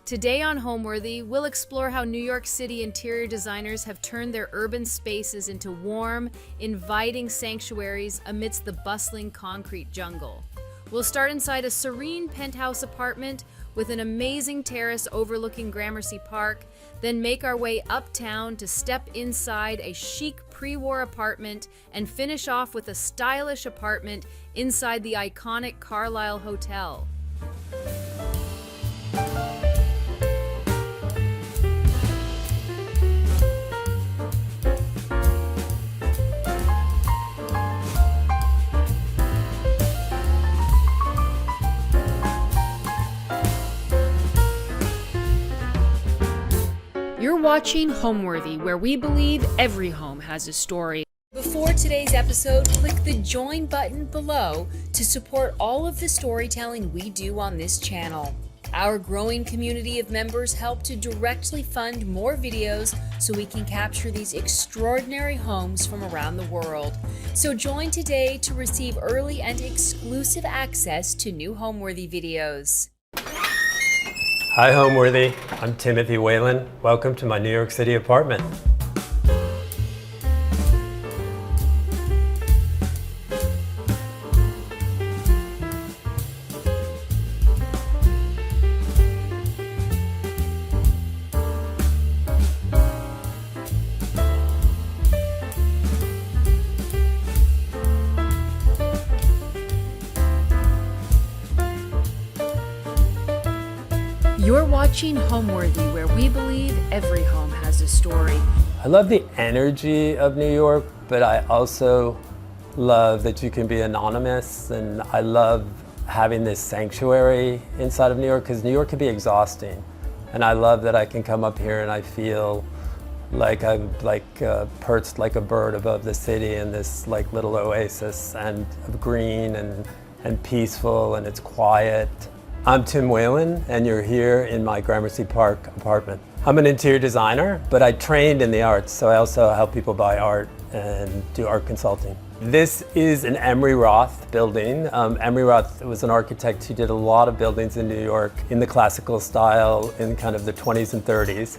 Today on Homeworthy, we'll explore how New York City interior designers have turned their urban spaces into warm, inviting sanctuaries amidst the bustling concrete jungle. We'll start inside a serene penthouse apartment with an amazing terrace overlooking Gramercy Park, then make our way uptown to step inside a chic pre-war apartment and finish off with a stylish apartment inside the iconic Carlyle Hotel. You're watching Homeworthy, where we believe every home has a story. Before today's episode, click the join button below to support all of the storytelling we do on this channel. Our growing community of members help to directly fund more videos so we can capture these extraordinary homes from around the world. So join today to receive early and exclusive access to new Homeworthy videos. Hi Homeworthy, I'm Timothy Whalen. Welcome to my New York City apartment. You're watching Homeworthy, where we believe every home has a story. I love the energy of New York, but I also love that you can be anonymous, and I love having this sanctuary inside of New York because New York can be exhausting. And I love that I can come up here and I feel like I'm perched like a bird above the city in this like little oasis and green and peaceful, and it's quiet. I'm Tim Whalen, and you're here in my Gramercy Park apartment. I'm an interior designer, but I trained in the arts, so I also help people buy art and do art consulting. This is an Emery Roth building. Emery Roth was an architect who did a lot of buildings in New York in the classical style in kind of the 20s and 30s.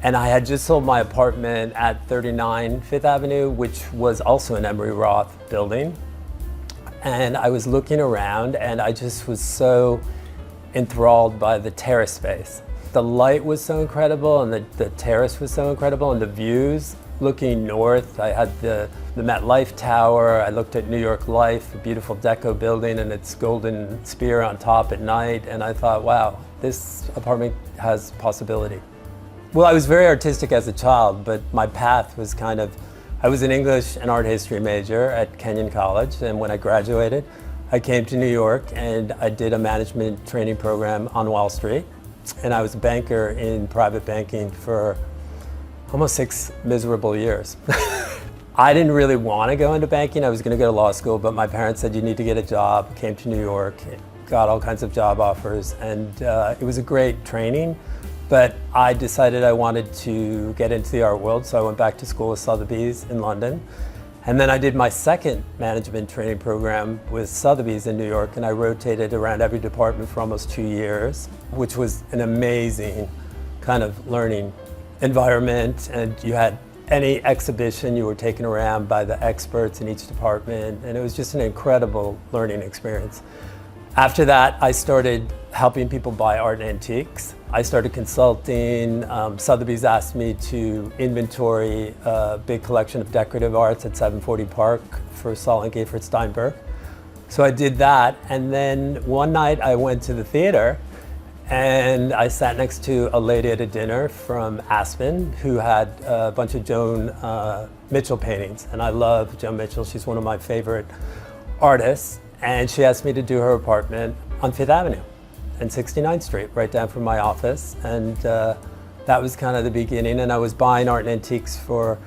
And I had just sold my apartment at 39 Fifth Avenue, which was also an Emery Roth building. And I was looking around and I just was so enthralled by the terrace space. The light was so incredible, and the terrace was so incredible, and the views looking north. I had the MetLife Tower. I looked at New York Life, a beautiful deco building and its golden spear on top at night, and I thought, wow, this apartment has possibility. Well, I was very artistic as a child, but my path was I was an English and art history major at Kenyon College, and when I graduated, I came to New York and I did a management training program on Wall Street. And I was a banker in private banking for almost 6 miserable years. I didn't really want to go into banking. I was going to go to law school, but my parents said, you need to get a job. Came to New York, got all kinds of job offers, and it was a great training. But I decided I wanted to get into the art world, so I went back to school with Sotheby's in London. And then I did my second management training program with Sotheby's in New York, and I rotated around every department for almost 2 years, which was an amazing kind of learning environment. And you had any exhibition, you were taken around by the experts in each department, and it was just an incredible learning experience. After that, I started helping people buy art and antiques. I started consulting. Sotheby's asked me to inventory a big collection of decorative arts at 740 Park for Saul and Gayford Steinberg. So I did that, and then one night I went to the theater and I sat next to a lady at a dinner from Aspen who had a bunch of Joan Mitchell paintings, and I love Joan Mitchell. She's one of my favorite artists, and she asked me to do her apartment on Fifth Avenue and 69th Street, right down from my office. And that was kind of the beginning. And I was buying art and antiques for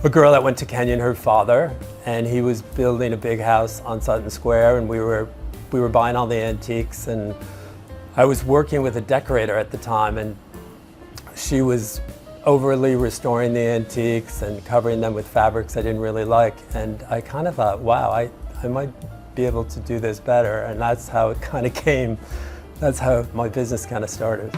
a girl that went to Kenyon, her father, and he was building a big house on Sutton Square, and we were buying all the antiques. And I was working with a decorator at the time, and she was overly restoring the antiques and covering them with fabrics I didn't really like. And I kind of thought, wow, I might be able to do this better. And that's how it kind of came. That's how my business kind of started.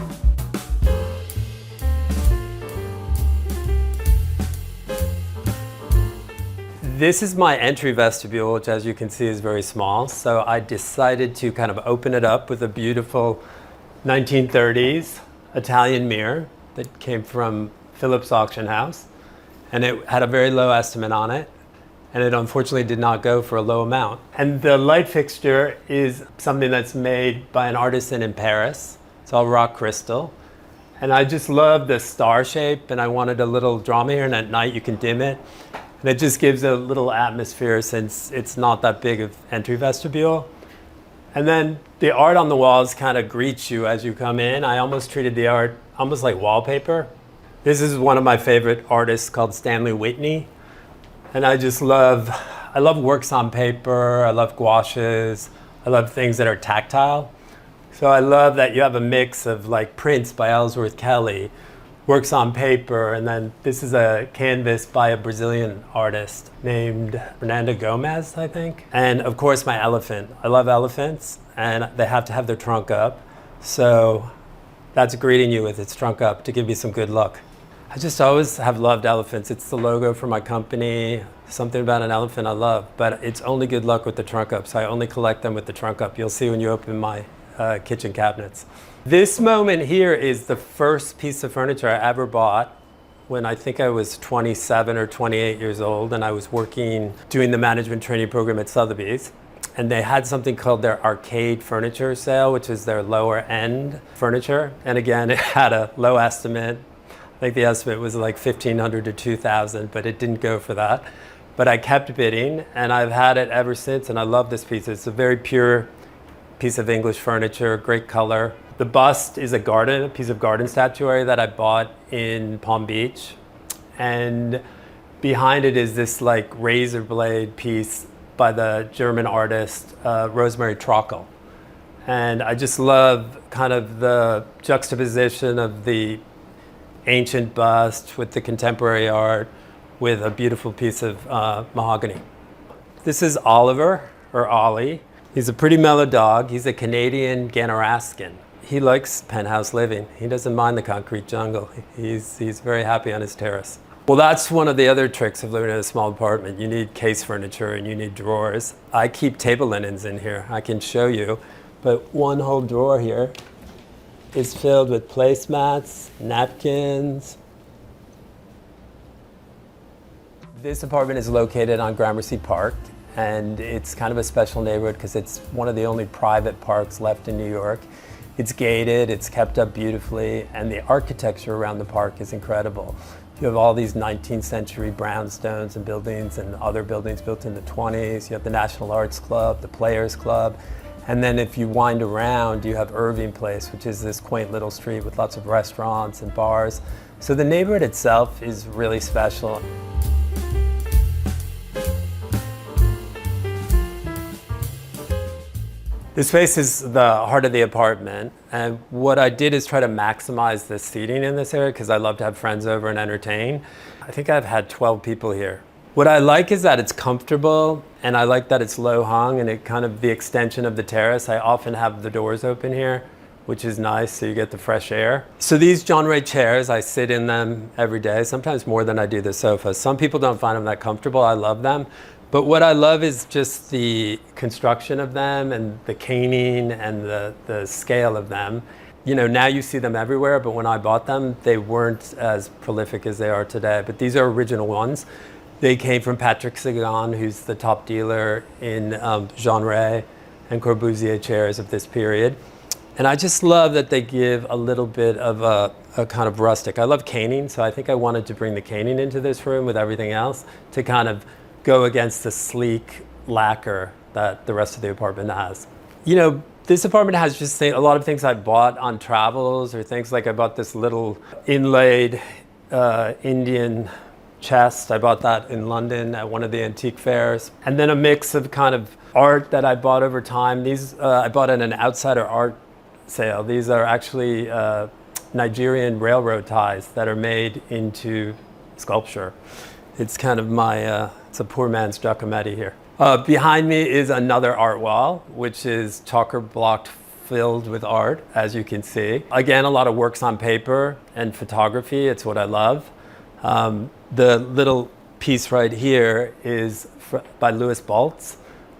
This is my entry vestibule, which as you can see is very small. So I decided to kind of open it up with a beautiful 1930s Italian mirror that came from Phillips Auction House. And it had a very low estimate on it. And it unfortunately did not go for a low amount. And the light fixture is something that's made by an artisan in Paris. It's all rock crystal. And I just love the star shape, and I wanted a little drama here, and at night you can dim it. And it just gives a little atmosphere since it's not that big of entry vestibule. And then the art on the walls kind of greets you as you come in. I almost treated the art almost like wallpaper. This is one of my favorite artists called Stanley Whitney. And I love works on paper, I love gouaches, I love things that are tactile. So I love that you have a mix of like prints by Ellsworth Kelly, works on paper, and then this is a canvas by a Brazilian artist named Fernanda Gomez, I think. And of course my elephant. I love elephants, and they have to have their trunk up. So that's greeting you with its trunk up to give you some good luck. I just always have loved elephants. It's the logo for my company. Something about an elephant I love, but it's only good luck with the trunk up. So I only collect them with the trunk up. You'll see when you open my kitchen cabinets. This moment here is the first piece of furniture I ever bought when I think I was 27 or 28 years old, and I was doing the management training program at Sotheby's. And they had something called their arcade furniture sale, which is their lower end furniture. And again, it had a low estimate. I think the estimate was like $1,500 to $2,000, but it didn't go for that. But I kept bidding, and I've had it ever since, and I love this piece. It's a very pure piece of English furniture, great color. The bust is a piece of garden statuary that I bought in Palm Beach. And behind it is this like razor blade piece by the German artist Rosemary Trockel. And I just love kind of the juxtaposition of the ancient bust with the contemporary art with a beautiful piece of mahogany. This is Oliver, or Ollie. He's a pretty mellow dog. He's a Canadian Ganaraskin. He likes penthouse living. He doesn't mind the concrete jungle. He's very happy on his terrace. Well, that's one of the other tricks of living in a small apartment. You need case furniture and you need drawers. I keep table linens in here. I can show you, but one whole drawer here is filled with placemats, napkins. This apartment is located on Gramercy Park, and it's kind of a special neighborhood because it's one of the only private parks left in New York. It's gated, it's kept up beautifully, and the architecture around the park is incredible. You have all these 19th century brownstones and buildings and other buildings built in the 20s. You have the National Arts Club, the Players Club, and then if you wind around, you have Irving Place, which is this quaint little street with lots of restaurants and bars. So the neighborhood itself is really special. This space is the heart of the apartment, and what I did is try to maximize the seating in this area because I love to have friends over and entertain. I think I've had 12 people here. What I like is that it's comfortable, and I like that it's low hung, and it kind of the extension of the terrace. I often have the doors open here, which is nice, so you get the fresh air. So these John Ray chairs, I sit in them every day, sometimes more than I do the sofas. Some people don't find them that comfortable. I love them. But what I love is just the construction of them and the caning and the scale of them. You know, now you see them everywhere, but when I bought them, they weren't as prolific as they are today. But these are original ones. They came from Patrick Sagan, who's the top dealer in Jean Ray and Corbusier chairs of this period. And I just love that they give a little bit of a kind of rustic. I love caning, so I think I wanted to bring the caning into this room with everything else to kind of go against the sleek lacquer that the rest of the apartment has. You know, this apartment has just a lot of things I bought on travels, or things like I bought this little inlaid Indian chest. I bought that in London at one of the antique fairs. And then a mix of kind of art that I bought over time. These I bought at an outsider art sale. These are actually Nigerian railroad ties that are made into sculpture. It's kind of my, it's a poor man's Giacometti here. Behind me is another art wall, which is chalker blocked filled with art, as you can see. Again, a lot of works on paper and photography. It's what I love. The little piece right here is by Louis Baltz,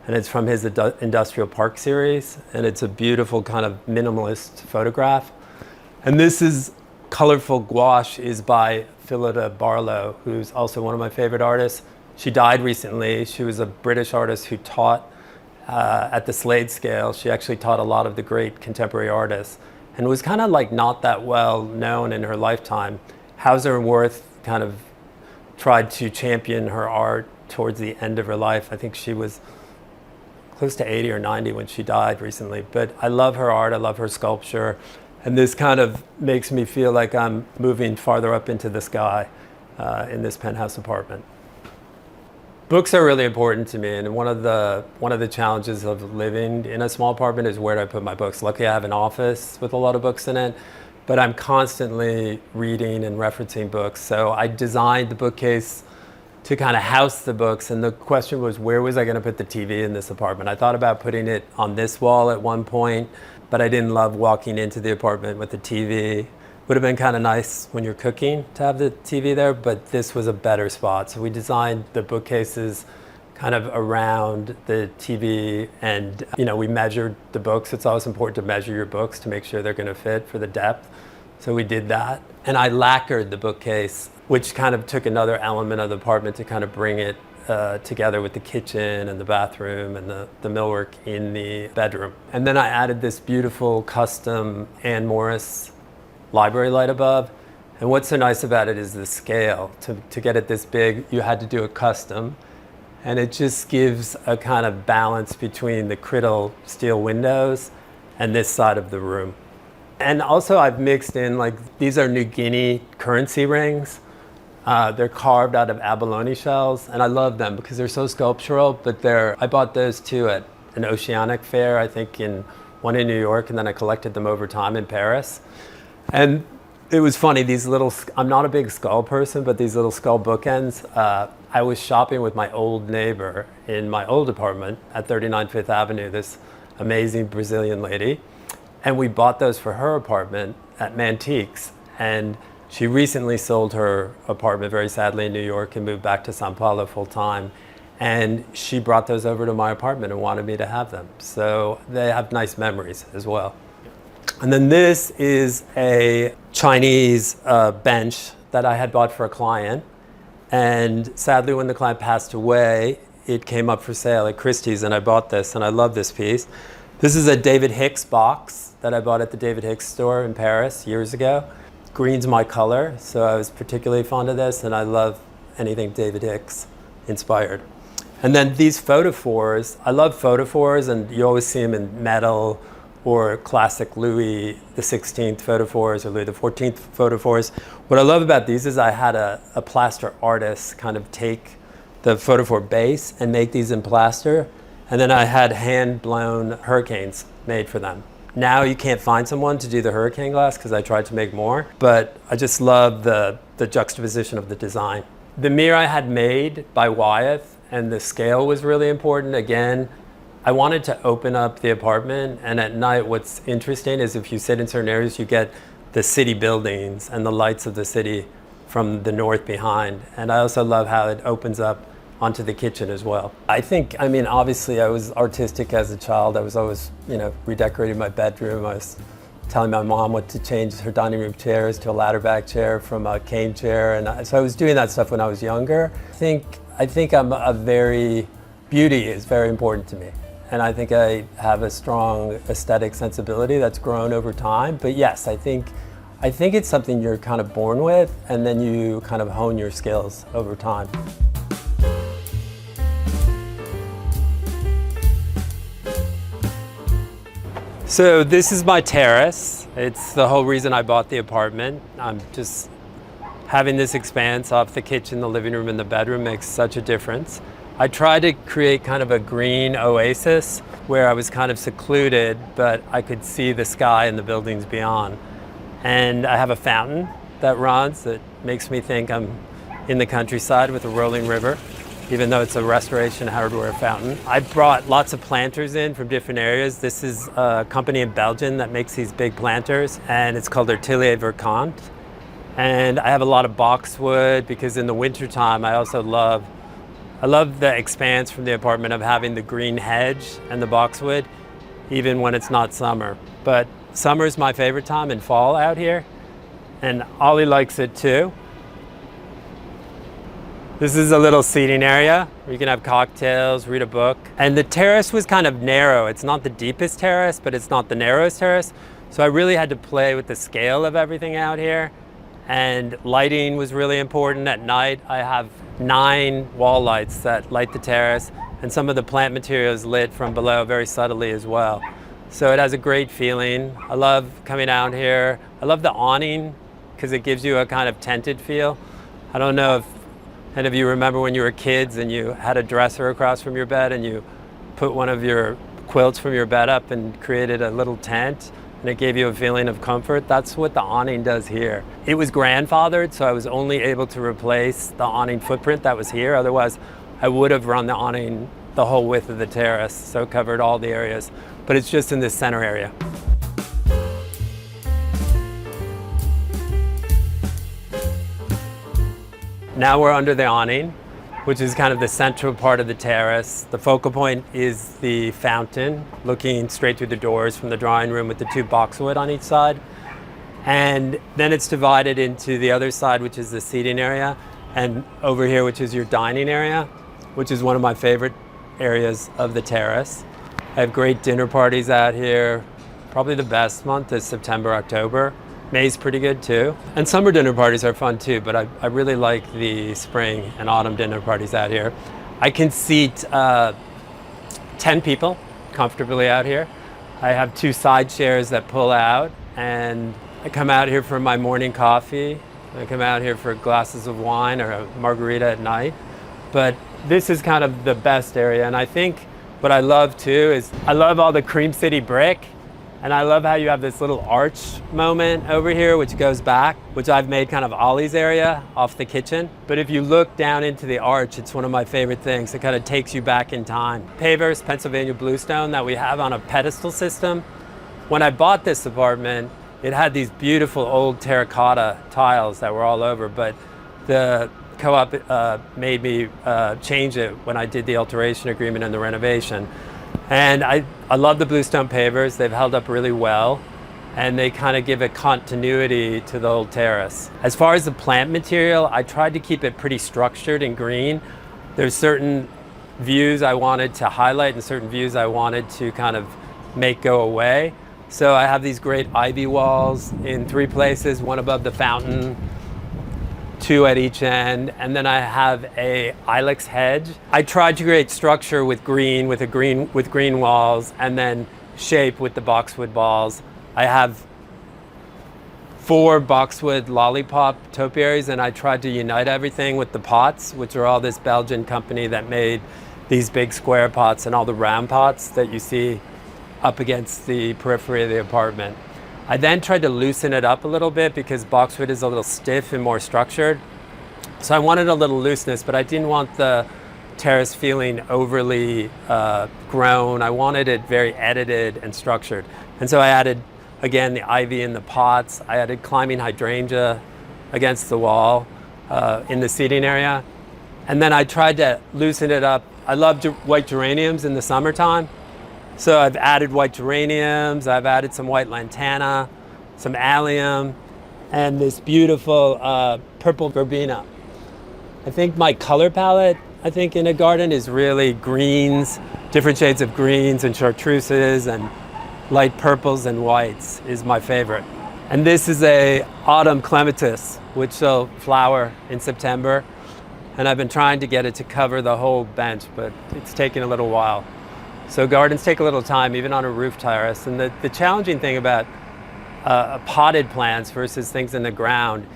and it's from his Industrial Park series, and it's a beautiful kind of minimalist photograph. And this is Colorful Gouache is by Phillida Barlow, who's also one of my favorite artists. She died recently. She was a British artist who taught at the Slade scale. She actually taught a lot of the great contemporary artists and was kind of like not that well known in her lifetime. Hauser and Wirth kind of tried to champion her art towards the end of her life. I think she was close to 80 or 90 when she died recently. But I love her art, I love her sculpture, and this kind of makes me feel like I'm moving farther up into the sky in this penthouse apartment. Books are really important to me, and one of the challenges of living in a small apartment is where do I put my books. Luckily I have an office with a lot of books in it, but I'm constantly reading and referencing books. So I designed the bookcase to kind of house the books, and the question was, where was I going to put the TV in this apartment? I thought about putting it on this wall at one point, but I didn't love walking into the apartment with the TV. Would have been kind of nice when you're cooking to have the TV there, but this was a better spot. So we designed the bookcases kind of around the TV, and we measured the books. It's always important to measure your books to make sure they're going to fit for the depth. So we did that. And I lacquered the bookcase, which kind of took another element of the apartment to kind of bring it together with the kitchen and the bathroom and the millwork in the bedroom. And then I added this beautiful custom Ann Morris library light above. And what's so nice about it is the scale. To get it this big, you had to do it custom. And it just gives a kind of balance between the Criddle steel windows and this side of the room. And also I've mixed in, these are New Guinea currency rings. They're carved out of abalone shells, and I love them because they're so sculptural, but I bought those too at an Oceanic fair, I think one in New York, and then I collected them over time in Paris. And it was funny, I'm not a big skull person, but these little skull bookends, I was shopping with my old neighbor in my old apartment at 39 Fifth Avenue, this amazing Brazilian lady. And we bought those for her apartment at Mantiques. And she recently sold her apartment, very sadly, in New York and moved back to Sao Paulo full time. And she brought those over to my apartment and wanted me to have them. So they have nice memories as well. And then this is a Chinese bench that I had bought for a client. And sadly, when the client passed away, it came up for sale at Christie's, and I bought this, and I love this piece. This is a David Hicks box that I bought at the David Hicks store in Paris years ago. Green's my color, so I was particularly fond of this, and I love anything David Hicks inspired. And then these photophores, I love photophores, and you always see them in metal or classic Louis XVI photophores or Louis XIV photophores. What I love about these is I had a plaster artist kind of take the photophore base and make these in plaster, and then I had hand-blown hurricanes made for them. Now you can't find someone to do the hurricane glass because I tried to make more, but I just love the juxtaposition of the design. The mirror I had made by Wyeth, and the scale was really important. Again, I wanted to open up the apartment, and at night what's interesting is if you sit in certain areas, you get the city buildings and the lights of the city from the north behind. And I also love how it opens up onto the kitchen as well. Obviously I was artistic as a child. I was always, redecorating my bedroom. I was telling my mom what to change her dining room chairs to a ladder back chair from a cane chair. And so I was doing that stuff when I was younger. I think beauty is very important to me. And I think I have a strong aesthetic sensibility that's grown over time. But yes, I think it's something you're kind of born with, and then you kind of hone your skills over time. So this is my terrace. It's the whole reason I bought the apartment. I'm just having this expanse off the kitchen, the living room, and the bedroom makes such a difference. I tried to create kind of a green oasis where I was kind of secluded, but I could see the sky and the buildings beyond. And I have a fountain that runs that makes me think I'm in the countryside with a rolling river, even though it's a restoration hardware fountain. I brought lots of planters in from different areas. This is a company in Belgium that makes these big planters, and it's called Atelier Verkant. And I have a lot of boxwood because in the wintertime I love the expanse from the apartment of having the green hedge and the boxwood, even when it's not summer. But summer is my favorite time, and fall out here, and Ollie likes it too. This is a little seating area where you can have cocktails, read a book. And the terrace was kind of narrow. It's not the deepest terrace, but it's not the narrowest terrace. So I really had to play with the scale of everything out here. And lighting was really important at night. I have 9 wall lights that light the terrace, and some of the plant materials lit from below very subtly as well. So it has a great feeling. I love coming out here. I love the awning because it gives you a kind of tented feel. I don't know if any of you remember when you were kids and you had a dresser across from your bed and you put one of your quilts from your bed up and created a little tent, and it gave you a feeling of comfort. That's what the awning does here. It was grandfathered, so I was only able to replace the awning footprint that was here. Otherwise, I would have run the awning the whole width of the terrace, so it covered all the areas. But it's just in this center area. Now we're under the awning, which is kind of the central part of the terrace. The focal point is the fountain, looking straight through the doors from the drawing room with the 2 boxwood on each side. And then it's divided into the other side, which is the seating area, and over here, which is your dining area, which is one of my favorite areas of the terrace. I have great dinner parties out here. Probably the best month is September, October. May's pretty good too. And summer dinner parties are fun too, but I really like the spring and autumn dinner parties out here. I can seat 10 people comfortably out here. I have 2 side chairs that pull out, and I come out here for my morning coffee. I come out here for glasses of wine or a margarita at night. But this is kind of the best area, and I think what I love too is I love all the Cream City brick. And I love how you have this little arch moment over here, which goes back, which I've made kind of Ollie's area off the kitchen. But if you look down into the arch, it's one of my favorite things. It kind of takes you back in time. Pavers, Pennsylvania bluestone that we have on a pedestal system. When I bought this apartment, it had these beautiful old terracotta tiles that were all over, but the co-op made me change it when I did the alteration agreement and the renovation. And I love the bluestone pavers. They've held up really well, and they kind of give a continuity to the old terrace. As far as the plant material, I tried to keep it pretty structured and green. There's certain views I wanted to highlight and certain views I wanted to kind of make go away. So I have these great ivy walls in 3 places, 1 above the fountain, 2 at each end, and then I have a ilex hedge. I tried to create structure with green walls, and then shape with the boxwood balls. I have 4 boxwood lollipop topiaries, and I tried to unite everything with the pots, which are all this Belgian company that made these big square pots and all the round pots that you see up against the periphery of the apartment. I then tried to loosen it up a little bit because boxwood is a little stiff and more structured. So I wanted a little looseness, but I didn't want the terrace feeling overly grown. I wanted it very edited and structured. And so I added, again, the ivy in the pots. I added climbing hydrangea against the wall in the seating area. And then I tried to loosen it up. I love white geraniums in the summertime. So I've added white geraniums, I've added some white lantana, some allium, and this beautiful purple verbena. I think my color palette, in a garden is really greens, different shades of greens and chartreuses and light purples and whites is my favorite. And this is a autumn clematis, which will flower in September. And I've been trying to get it to cover the whole bench, but it's taken a little while. So gardens take a little time, even on a roof terrace. And the challenging thing about potted plants versus things in the ground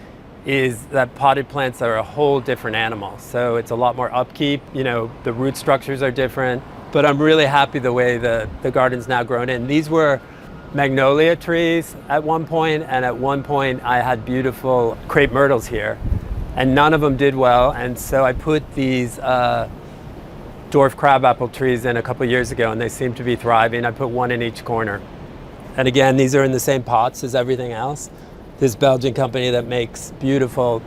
is that potted plants are a whole different animal. So it's a lot more upkeep, the root structures are different. But I'm really happy the way the garden's now grown in. These were magnolia trees at one point, and at one point I had beautiful crepe myrtles here. And none of them did well, and so I put these dwarf crabapple trees in a couple years ago, and they seem to be thriving. I put 1 in each corner. And again, these are in the same pots as everything else. this Belgian company that makes beautiful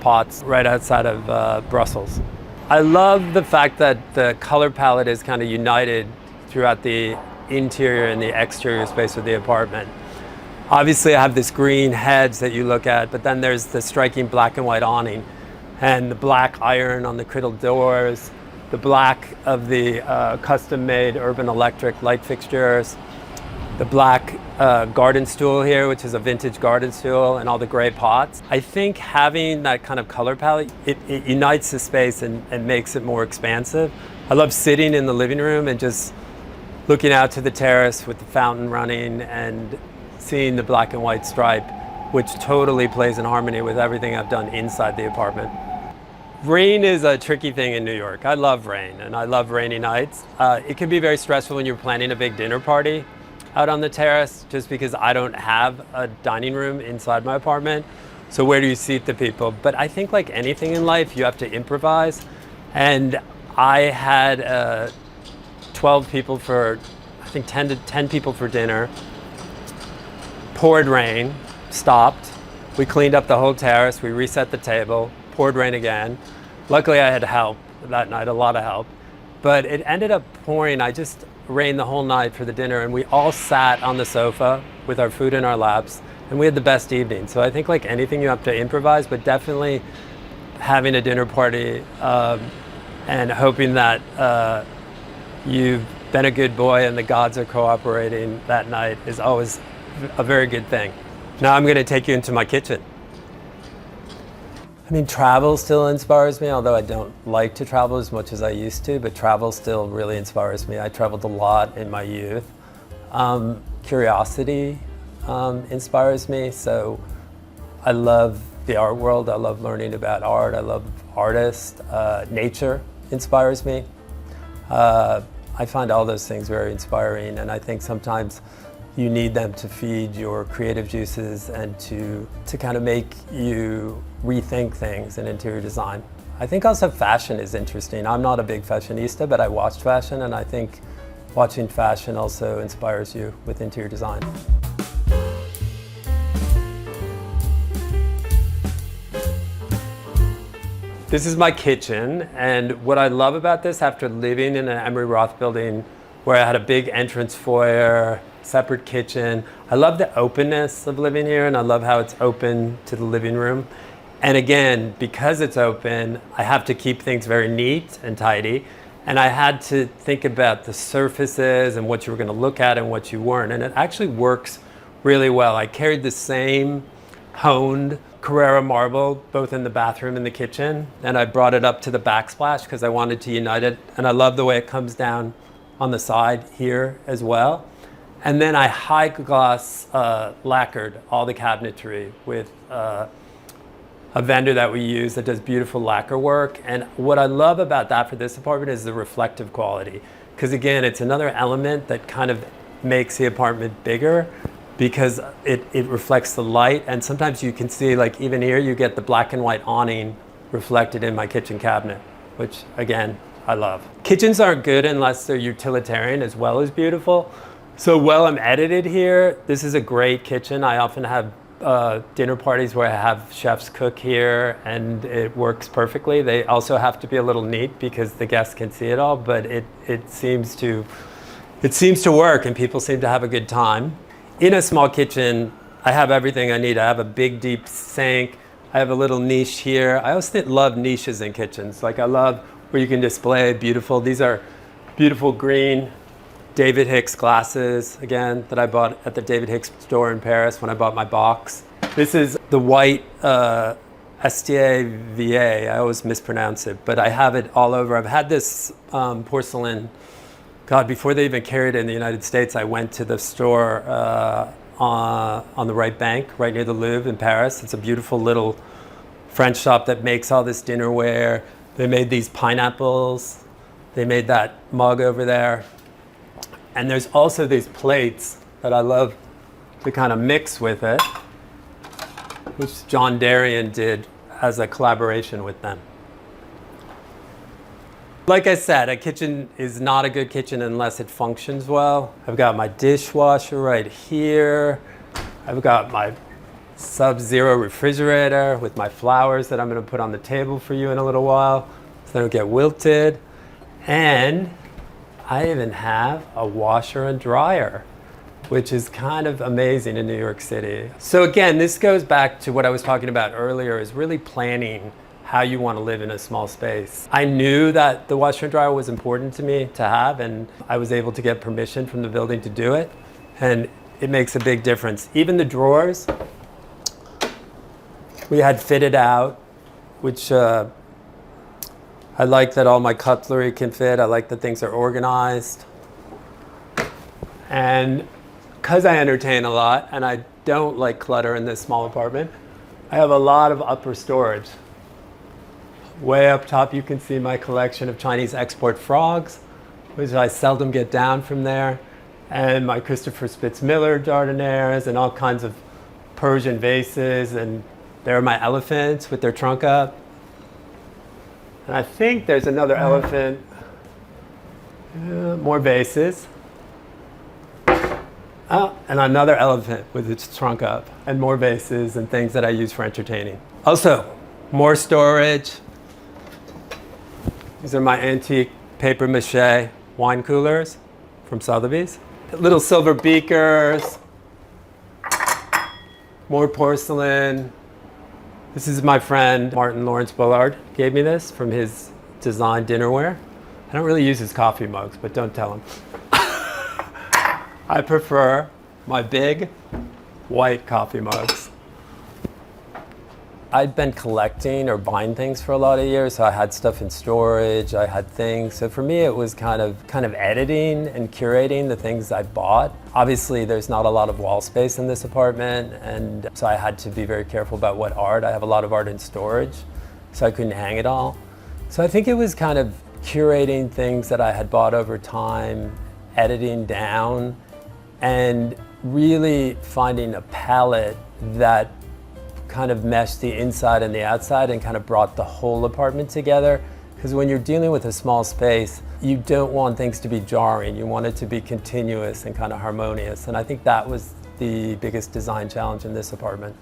pots right outside of Brussels. I love the fact that the color palette is kind of united throughout the interior and the exterior space of the apartment. Obviously, I have this green hedge that you look at, but then there's the striking black and white awning and the black iron on the cradle doors, the black of the custom-made Urban Electric light fixtures, the black garden stool here, which is a vintage garden stool, and all the gray pots. I think having that kind of color palette, it unites the space and makes it more expansive. I love sitting in the living room and just looking out to the terrace with the fountain running and seeing the black and white stripe, which totally plays in harmony with everything I've done inside the apartment. Rain is a tricky thing in New York. I love rain and I love rainy nights. It can be very stressful when you're planning a big dinner party out on the terrace, just because I don't have a dining room inside my apartment. So where do you seat the people? But I think like anything in life, you have to improvise. And I had 12 people for, I think 10 people for dinner. Poured rain, stopped. We cleaned up the whole terrace, we reset the table, poured rain again. Luckily I had help that night, a lot of help. But it ended up pouring, I just rained the whole night for the dinner, and we all sat on the sofa with our food in our laps, and we had the best evening. So I think like anything you have to improvise, but definitely having a dinner party and hoping that you've been a good boy and the gods are cooperating that night is always a very good thing. Now I'm going to take you into my kitchen. I mean, travel still inspires me, although I don't like to travel as much as I used to, but travel still really inspires me. I traveled a lot in my youth. Curiosity inspires me, so I love the art world. I love learning about art. I love artists. Nature inspires me. I find all those things very inspiring, and I think sometimes you need them to feed your creative juices and to kind of make you rethink things in interior design. I think also fashion is interesting. I'm not a big fashionista, but I watch fashion, and I think watching fashion also inspires you with interior design. This is my kitchen, and what I love about this, after living in an Emery Roth building where I had a big entrance foyer, separate kitchen, I love the openness of living here, and I love how it's open to the living room. And again, because it's open, I have to keep things very neat and tidy, and I had to think about the surfaces and what you were going to look at and what you weren't, and it actually works really well. I carried the same honed Carrara marble both in the bathroom and the kitchen, and I brought it up to the backsplash because I wanted to unite it, and I love the way it comes down on the side here as well. And then I high gloss lacquered all the cabinetry with a vendor that we use that does beautiful lacquer work. And what I love about that for this apartment is the reflective quality, because again, it's another element that kind of makes the apartment bigger, because it reflects the light. And sometimes you can see, like even here, you get the black and white awning reflected in my kitchen cabinet, which again, I love. Kitchens aren't good unless they're utilitarian as well as beautiful. So while I'm edited here, this is a great kitchen. I often have dinner parties where I have chefs cook here, and it works perfectly. They also have to be a little neat because the guests can see it all, but it seems to work, and people seem to have a good time. In a small kitchen, I have everything I need. I have a big, deep sink. I have a little niche here. I also love niches in kitchens. Like I love where you can display beautiful, these are beautiful green David Hicks glasses, again, that I bought at the David Hicks store in Paris when I bought my box. This is the white STAVA, I always mispronounce it, but I have it all over. I've had this porcelain, God, before they even carried it in the United States, I went to the store on the right bank, right near the Louvre in Paris. It's a beautiful little French shop that makes all this dinnerware. They made these pineapples. They made that mug over there. And there's also these plates that I love to kind of mix with it, which John Darien did as a collaboration with them. Like I said, a kitchen is not a good kitchen unless it functions well. I've got my dishwasher right here. I've got my Sub-zero refrigerator with my flowers that I'm going to put on the table for you in a little while so they don't get wilted. And I even have a washer and dryer, which is kind of amazing in New York City. So again, this goes back to what I was talking about earlier, is really planning how you want to live in a small space. I knew that the washer and dryer was important to me to have, and I was able to get permission from the building to do it. And it makes a big difference. Even the drawers, we had fitted out, which I like that all my cutlery can fit. I like that things are organized. And because I entertain a lot and I don't like clutter in this small apartment, I have a lot of upper storage. Way up top you can see my collection of Chinese export frogs, which I seldom get down from there, and my Christopher Spitz Miller jardinières and all kinds of Persian vases, and there are my elephants with their trunk up. And I think there's another elephant, more vases. Oh, and another elephant with its trunk up, and more vases and things that I use for entertaining. Also, more storage. These are my antique paper mache wine coolers from Sotheby's. Little silver beakers, more porcelain. This is my friend Martin Lawrence Bullard gave me this from his design dinnerware. I don't really use his coffee mugs, but don't tell him. I prefer my big white coffee mugs. I'd been collecting or buying things for a lot of years, so I had stuff in storage, I had things. So for me, it was kind of editing and curating the things I bought. Obviously, there's not a lot of wall space in this apartment, and so I had to be very careful about what art. I have a lot of art in storage, so I couldn't hang it all. So I think it was kind of curating things that I had bought over time, editing down, and really finding a palette that kind of meshed the inside and the outside and kind of brought the whole apartment together. Because when you're dealing with a small space, you don't want things to be jarring. You want it to be continuous and kind of harmonious. And I think that was the biggest design challenge in this apartment.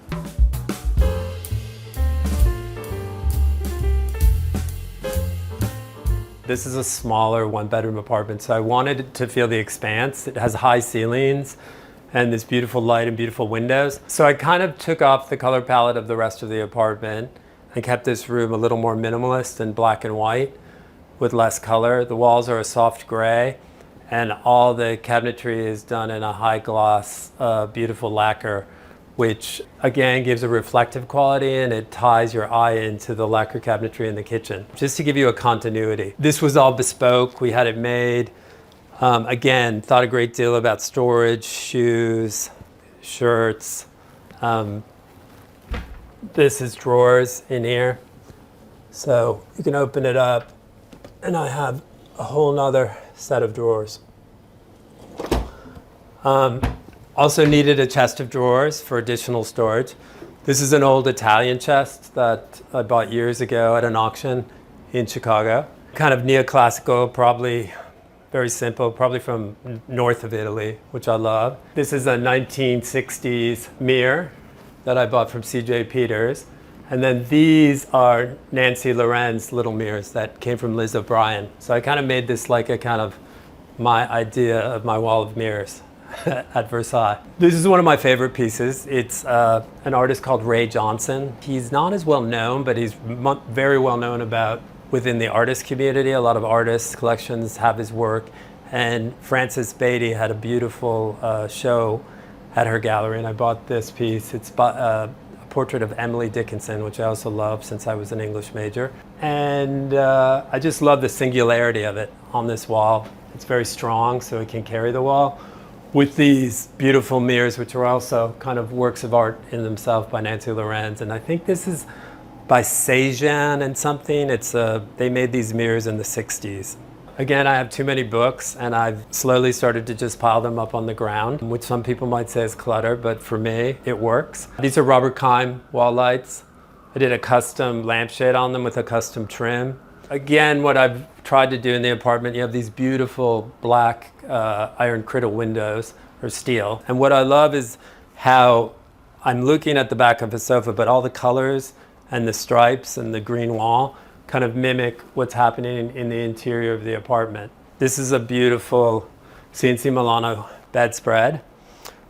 This is a smaller one-bedroom apartment, so I wanted it to feel the expanse. It has high ceilings and this beautiful light and beautiful windows. So I kind of took off the color palette of the rest of the apartment and kept this room a little more minimalist and black and white with less color. The walls are a soft gray, and all the cabinetry is done in a high gloss, beautiful lacquer, which again gives a reflective quality, and it ties your eye into the lacquer cabinetry in the kitchen. Just to give you a continuity. This was all bespoke. We had it made. Again, thought a great deal about storage, shoes, shirts. This is drawers in here. So you can open it up, and I have a whole nother set of drawers. Also needed a chest of drawers for additional storage. This is an old Italian chest that I bought years ago at an auction in Chicago. Kind of neoclassical, probably very simple, probably from north of Italy, which I love. This is a 1960s mirror that I bought from C.J. Peters. And then these are Nancy Loren's little mirrors that came from Liz O'Brien. So I kind of made this like a kind of my idea of my wall of mirrors at Versailles. This is one of my favorite pieces. It's an artist called Ray Johnson. He's not as well known, but he's very well known about within the artist community. A lot of artists' collections have his work. And Frances Beatty had a beautiful show at her gallery, and I bought this piece. It's a portrait of Emily Dickinson, which I also love since I was an English major. And I just love the singularity of it on this wall. It's very strong, so it can carry the wall. With these beautiful mirrors, which are also kind of works of art in themselves by Nancy Lorenz. And I think this is by Sejan and something. They made these mirrors in the 60s. Again, I have too many books, and I've slowly started to just pile them up on the ground, which some people might say is clutter, but for me, it works. These are Robert Keim wall lights. I did a custom lampshade on them with a custom trim. Again, what I've tried to do in the apartment, you have these beautiful black iron criddle windows, or steel. And what I love is how I'm looking at the back of a sofa, but all the colors and the stripes and the green wall kind of mimic what's happening in the interior of the apartment. This is a beautiful CNC Milano bedspread.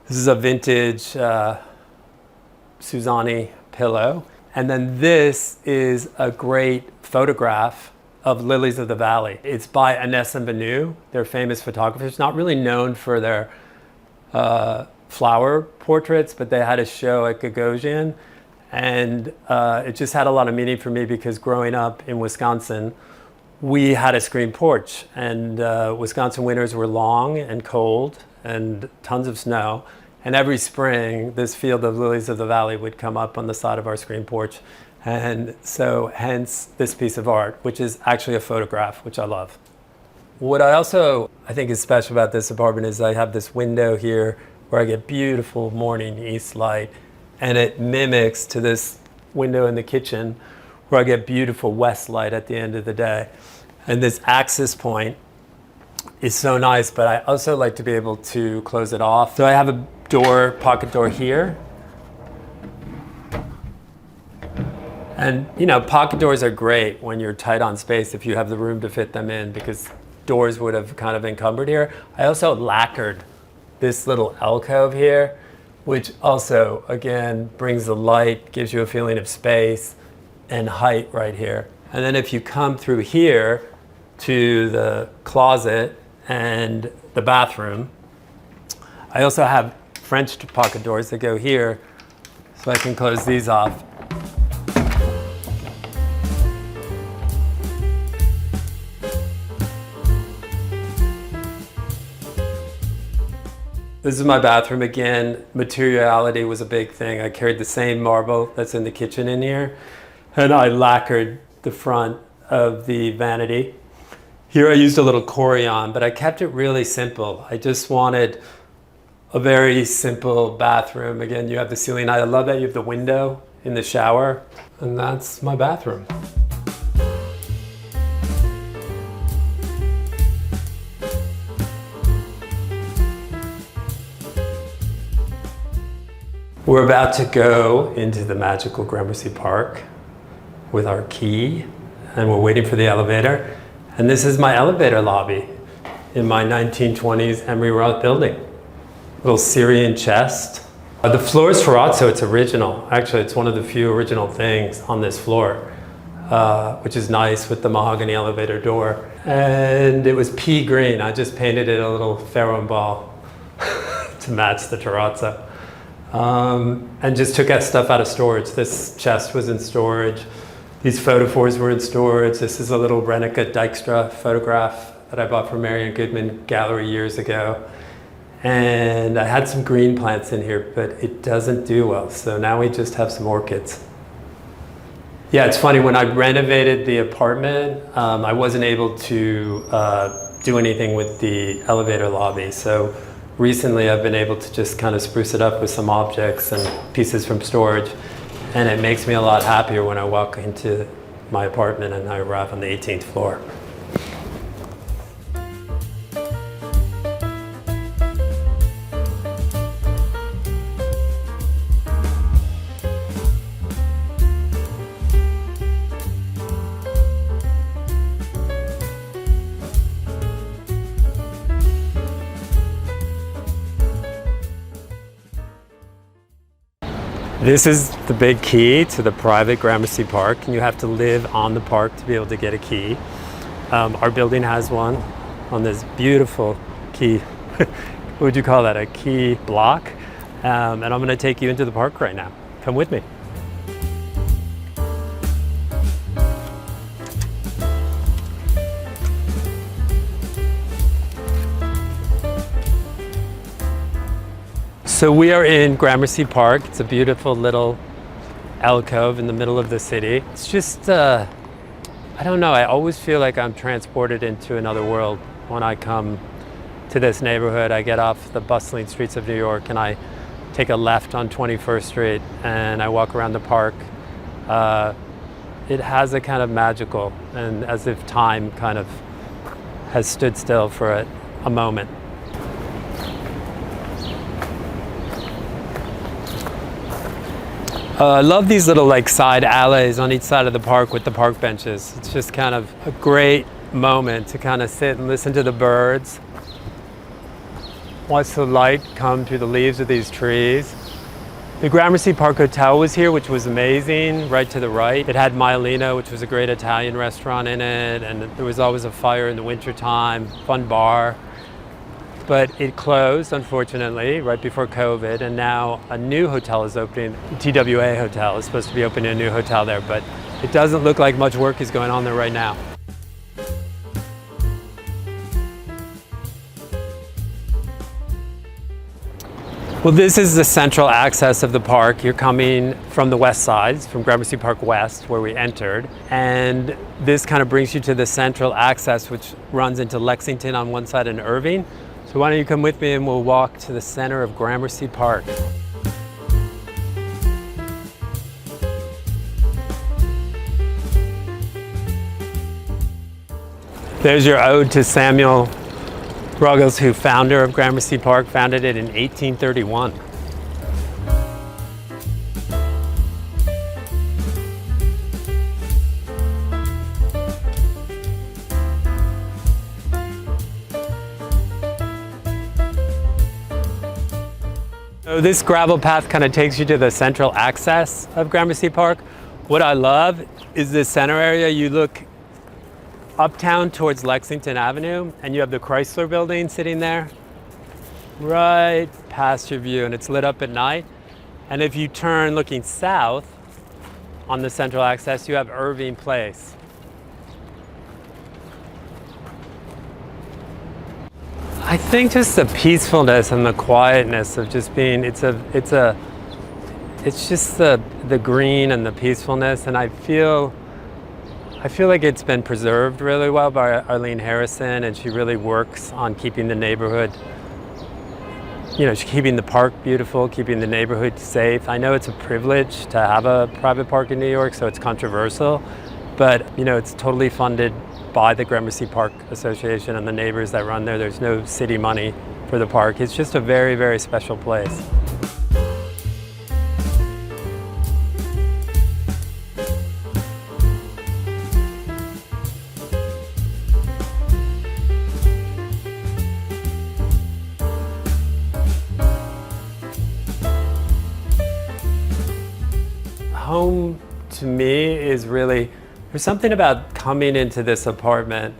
This is a vintage Suzanne pillow. And then this is a great photograph of Lilies of the Valley. It's by Ines and Benu. They're famous photographers, not really known for their flower portraits, but they had a show at Gagosian. And it just had a lot of meaning for me because growing up in Wisconsin, we had a screen porch, and Wisconsin winters were long and cold and tons of snow. And every spring, this field of lilies of the valley would come up on the side of our screen porch. And so hence this piece of art, which is actually a photograph, which I love. What I think is special about this apartment is I have this window here where I get beautiful morning east light, and it mimics to this window in the kitchen where I get beautiful west light at the end of the day. And this access point is so nice, but I also like to be able to close it off. So I have a pocket door here. And pocket doors are great when you're tight on space if you have the room to fit them in, because doors would have kind of encumbered here. I also lacquered this little alcove here, which also, again, brings the light, gives you a feeling of space and height right here. And then if you come through here to the closet and the bathroom, I also have French pocket doors that go here, so I can close these off. This is my bathroom again. Materiality was a big thing. I carried the same marble that's in the kitchen in here, and I lacquered the front of the vanity. Here I used a little Corian, but I kept it really simple. I just wanted a very simple bathroom. Again, you have the ceiling. I love that you have the window in the shower, and that's my bathroom. We're about to go into the magical Gramercy Park with our key, and we're waiting for the elevator. And this is my elevator lobby in my 1920s Emery Roth building. Little Syrian chest. The floor is terrazzo, it's original. Actually, it's one of the few original things on this floor, which is nice with the mahogany elevator door. And it was pea green. I just painted it a little pharaoh ball to match the terrazzo. And just took that stuff out of storage. This chest was in storage. These photophores were in storage. This is a little Renica Dykstra photograph that I bought from Marion Goodman Gallery years ago. And I had some green plants in here, but it doesn't do well. So now we just have some orchids. Yeah, it's funny, when I renovated the apartment, I wasn't able to do anything with the elevator lobby. So recently I've been able to just kind of spruce it up with some objects and pieces from storage. And it makes me a lot happier when I walk into my apartment and I arrive on the 18th floor. This is the big key to the private Gramercy Park, and you have to live on the park to be able to get a key. Our building has one on this beautiful key. What would you call that? A key block? And I'm going to take you into the park right now. Come with me. So we are in Gramercy Park. It's a beautiful little alcove in the middle of the city. It's just, I don't know, I always feel like I'm transported into another world when I come to this neighborhood. I get off the bustling streets of New York and I take a left on 21st Street and I walk around the park. It has a kind of magical, and as if time kind of has stood still for a moment. I love these little like side alleys on each side of the park with the park benches. It's just kind of a great moment to kind of sit and listen to the birds. Watch the light come through the leaves of these trees. The Gramercy Park Hotel was here, which was amazing, right to the right. It had Maialino, which was a great Italian restaurant in it, and there was always a fire in the wintertime, fun bar. But it closed, unfortunately, right before COVID, and now a new hotel is opening. The TWA Hotel is supposed to be opening a new hotel there, but it doesn't look like much work is going on there right now. Well, this is the central access of the park. You're coming from the west side, from Gramercy Park West, where we entered. And this kind of brings you to the central access, which runs into Lexington on one side and Irving. So why don't you come with me and we'll walk to the center of Gramercy Park. There's your ode to Samuel Ruggles, who founder of Gramercy Park, founded it in 1831. So this gravel path kind of takes you to the central access of Gramercy Park. What I love is this center area. You look uptown towards Lexington Avenue, and you have the Chrysler building sitting there right past your view, and it's lit up at night. And if you turn looking south on the central access, you have Irving Place. I think just the peacefulness and the quietness of just being, it's just the green and the peacefulness, and I feel like it's been preserved really well by Arlene Harrison, and she really works on keeping the neighborhood, keeping the park beautiful, keeping the neighborhood safe. I know it's a privilege to have a private park in New York, so it's controversial, but it's totally funded by the Gramercy Park Association and the neighbors that run there. There's no city money for the park. It's just a very, very special place. Home to me is really, there's something about coming into this apartment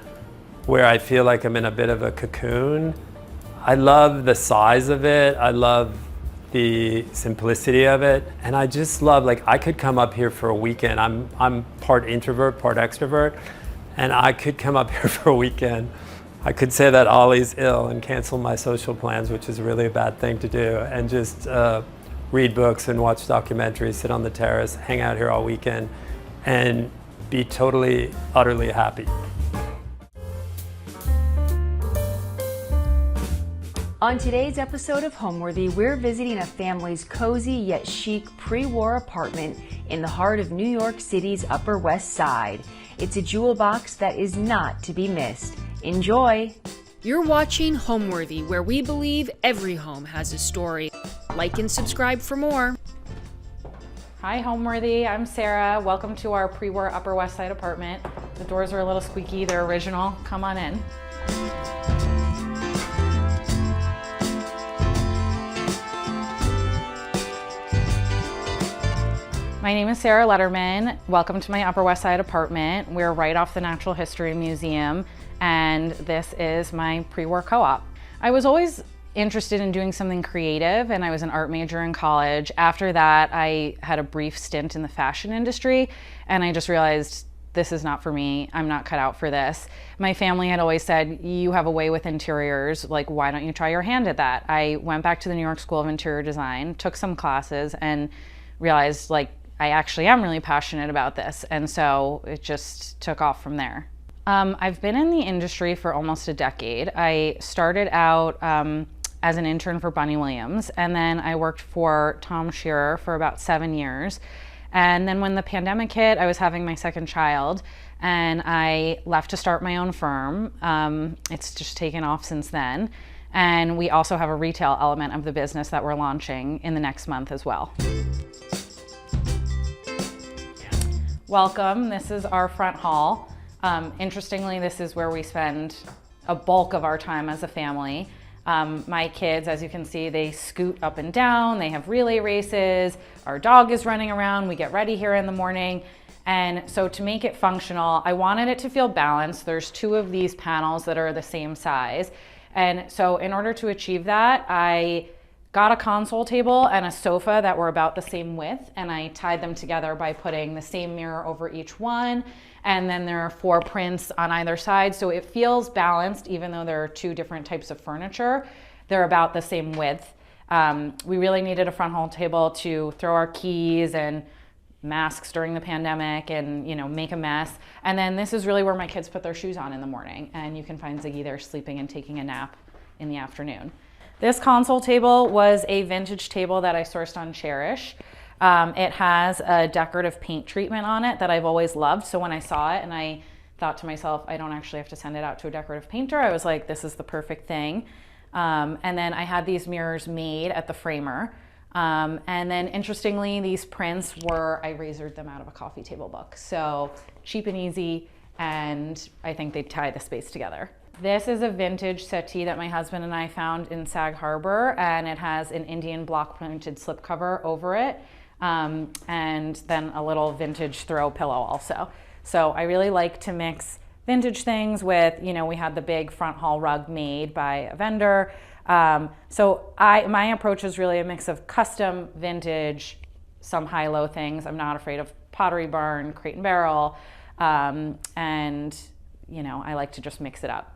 where I feel like I'm in a bit of a cocoon. I love the size of it. I love the simplicity of it. And I just love, I could come up here for a weekend. I'm part introvert, part extrovert. And I could come up here for a weekend. I could say that Ollie's ill and cancel my social plans, which is really a bad thing to do, and just read books and watch documentaries, sit on the terrace, hang out here all weekend, and be totally, utterly happy. On today's episode of Homeworthy, we're visiting a family's cozy yet chic pre-war apartment in the heart of New York City's Upper West Side. It's a jewel box that is not to be missed. Enjoy! You're watching Homeworthy, where we believe every home has a story. Like and subscribe for more. Hi Homeworthy, I'm Sarah. Welcome to our pre-war Upper West Side apartment. The doors are a little squeaky, they're original. Come on in. My name is Sarah Letterman. Welcome to my Upper West Side apartment. We're right off the Natural History Museum, and this is my pre-war co-op. I was always interested in doing something creative, and I was an art major in college. After that, I had a brief stint in the fashion industry, and I just realized this is not for me. I'm not cut out for this. My family had always said, you have a way with interiors, why don't you try your hand at that? I went back to the New York School of Interior Design, took some classes, and realized I actually am really passionate about this, and so it just took off from there. I've been in the industry for almost a decade. I started out as an intern for Bunny Williams, and then I worked for Tom Shearer for about 7 years. And then when the pandemic hit, I was having my second child, and I left to start my own firm. It's just taken off since then. And we also have a retail element of the business that we're launching in the next month as well. Welcome, this is our front hall. Interestingly, this is where we spend a bulk of our time as a family. My kids, as you can see, they scoot up and down, they have relay races, our dog is running around, we get ready here in the morning. And so to make it functional, I wanted it to feel balanced. There's two of these panels that are the same size. And so in order to achieve that, I got a console table and a sofa that were about the same width, and I tied them together by putting the same mirror over each one. And then there are 4 prints on either side, so it feels balanced even though there are 2 different types of furniture. They're about the same width. We really needed a front hall table to throw our keys and masks during the pandemic and, you know, make a mess. And then this is really where my kids put their shoes on in the morning, and you can find Ziggy there sleeping and taking a nap in the afternoon. This console table was a vintage table that I sourced on Cherish. It has a decorative paint treatment on it that I've always loved. So when I saw it and I thought to myself, I don't actually have to send it out to a decorative painter, I was like, this is the perfect thing. And then I had these mirrors made at the framer. And then interestingly, these prints were, I razored them out of a coffee table book. So cheap and easy, and I think they tie the space together. This is a vintage settee that my husband and I found in Sag Harbor, and it has an Indian block printed slipcover over it, and then a little vintage throw pillow also. So I really like to mix vintage things with, you know, we had the big front hall rug made by a vendor. So my approach is really a mix of custom, vintage, some high-low things. I'm not afraid of Pottery Barn, Crate and Barrel, and, you know, I like to just mix it up.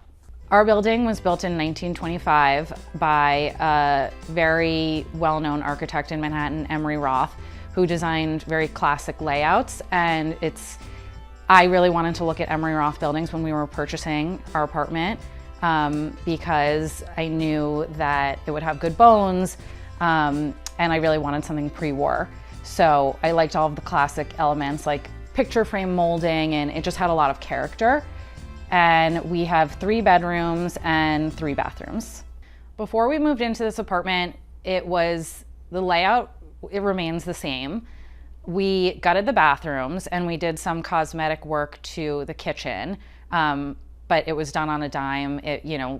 Our building was built in 1925 by a very well-known architect in Manhattan, Emery Roth, who designed very classic layouts. And I really wanted to look at Emery Roth buildings when we were purchasing our apartment, because I knew that it would have good bones, and I really wanted something pre-war. So I liked all of the classic elements like picture frame molding, and it just had a lot of character. And we have 3 bedrooms and 3 bathrooms. Before we moved into this apartment, the layout, it remains the same. We gutted the bathrooms and we did some cosmetic work to the kitchen, but it was done on a dime.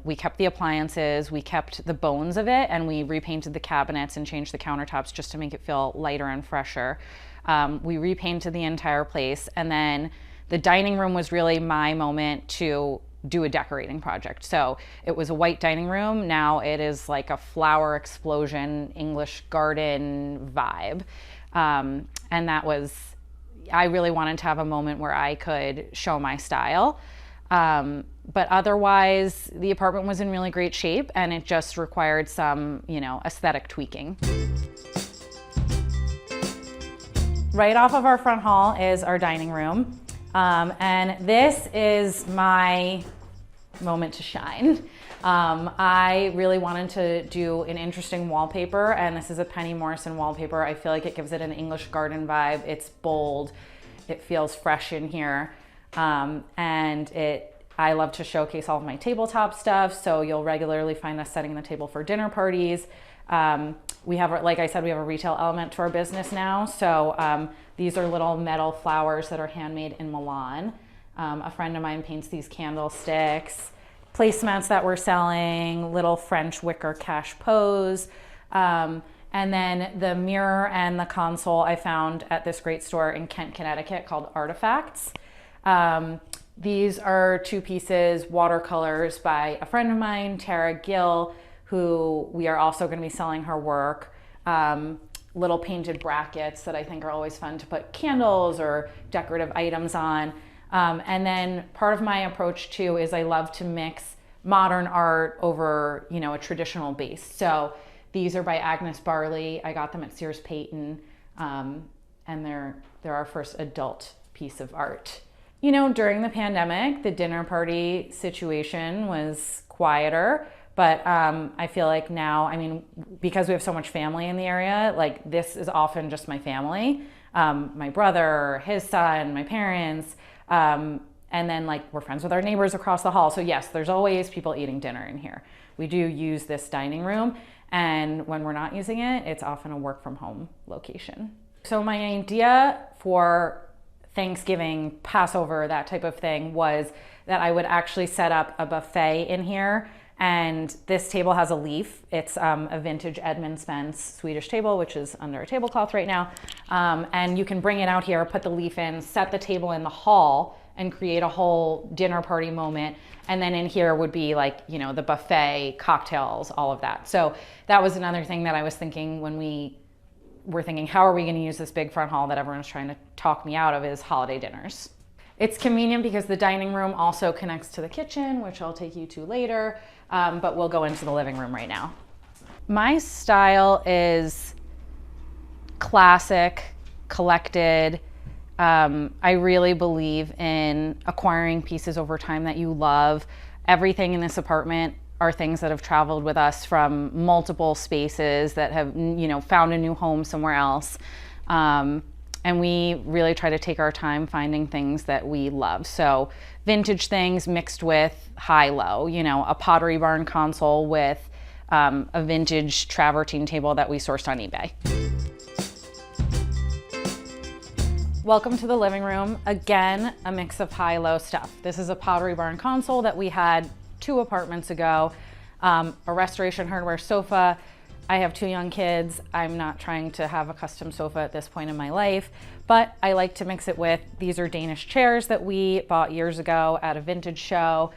We kept the appliances, we kept the bones of it, and we repainted the cabinets and changed the countertops just to make it feel lighter and fresher. We repainted the entire place, and then the dining room was really my moment to do a decorating project. So it was a white dining room. Now it is like a flower explosion, English garden vibe. And I really wanted to have a moment where I could show my style. But otherwise, the apartment was in really great shape, and it just required some, aesthetic tweaking. Right off of our front hall is our dining room. And this is my moment to shine. I really wanted to do an interesting wallpaper, and this is a Penny Morrison wallpaper. I feel like it gives it an English garden vibe. It's bold, it feels fresh in here, I love to showcase all of my tabletop stuff, so you'll regularly find us setting the table for dinner parties. We have, like I said, we have a retail element to our business now. So these are little metal flowers that are handmade in Milan. A friend of mine paints these candlesticks, placemats that we're selling, little French wicker cache pose. And then the mirror and the console I found at this great store in Kent, Connecticut called Artifacts. These are 2 pieces, watercolors by a friend of mine, Tara Gill, who we are also going to be selling her work. Little painted brackets that I think are always fun to put candles or decorative items on. And then part of my approach too is I love to mix modern art over, a traditional base. So these are by Agnes Barley. I got them at Sears Payton, and they're our first adult piece of art. During the pandemic, the dinner party situation was quieter. But I feel like now, because we have so much family in the area, like this is often just my family, my brother, his son, my parents, and then we're friends with our neighbors across the hall. So yes, there's always people eating dinner in here. We do use this dining room, and when we're not using it, it's often a work from home location. So my idea for Thanksgiving, Passover, that type of thing, was that I would actually set up a buffet in here. And this table has a leaf. It's a vintage Edmund Spence Swedish table, which is under a tablecloth right now. And you can bring it out here, put the leaf in, set the table in the hall, and create a whole dinner party moment. And then in here would be like, you know, the buffet, cocktails, all of that. So that was another thing that I was thinking when we were thinking, how are we going to use this big front hall that everyone's trying to talk me out of, is holiday dinners. It's convenient because the dining room also connects to the kitchen, which I'll take you to later, but we'll go into the living room right now. My style is classic, collected. I really believe in acquiring pieces over time that you love. Everything in this apartment are things that have traveled with us from multiple spaces that have, you know, found a new home somewhere else. And we really try to take our time finding things that we love. So vintage things mixed with high-low, you know, a Pottery Barn console with a vintage travertine table that we sourced on eBay. Welcome to the living room. Again, a mix of high-low stuff. This is a Pottery Barn console that we had 2 apartments ago, a Restoration Hardware sofa. I have 2 young kids. I'm not trying to have a custom sofa at this point in my life, but I like to mix it with, these are Danish chairs that we bought years ago at a vintage show.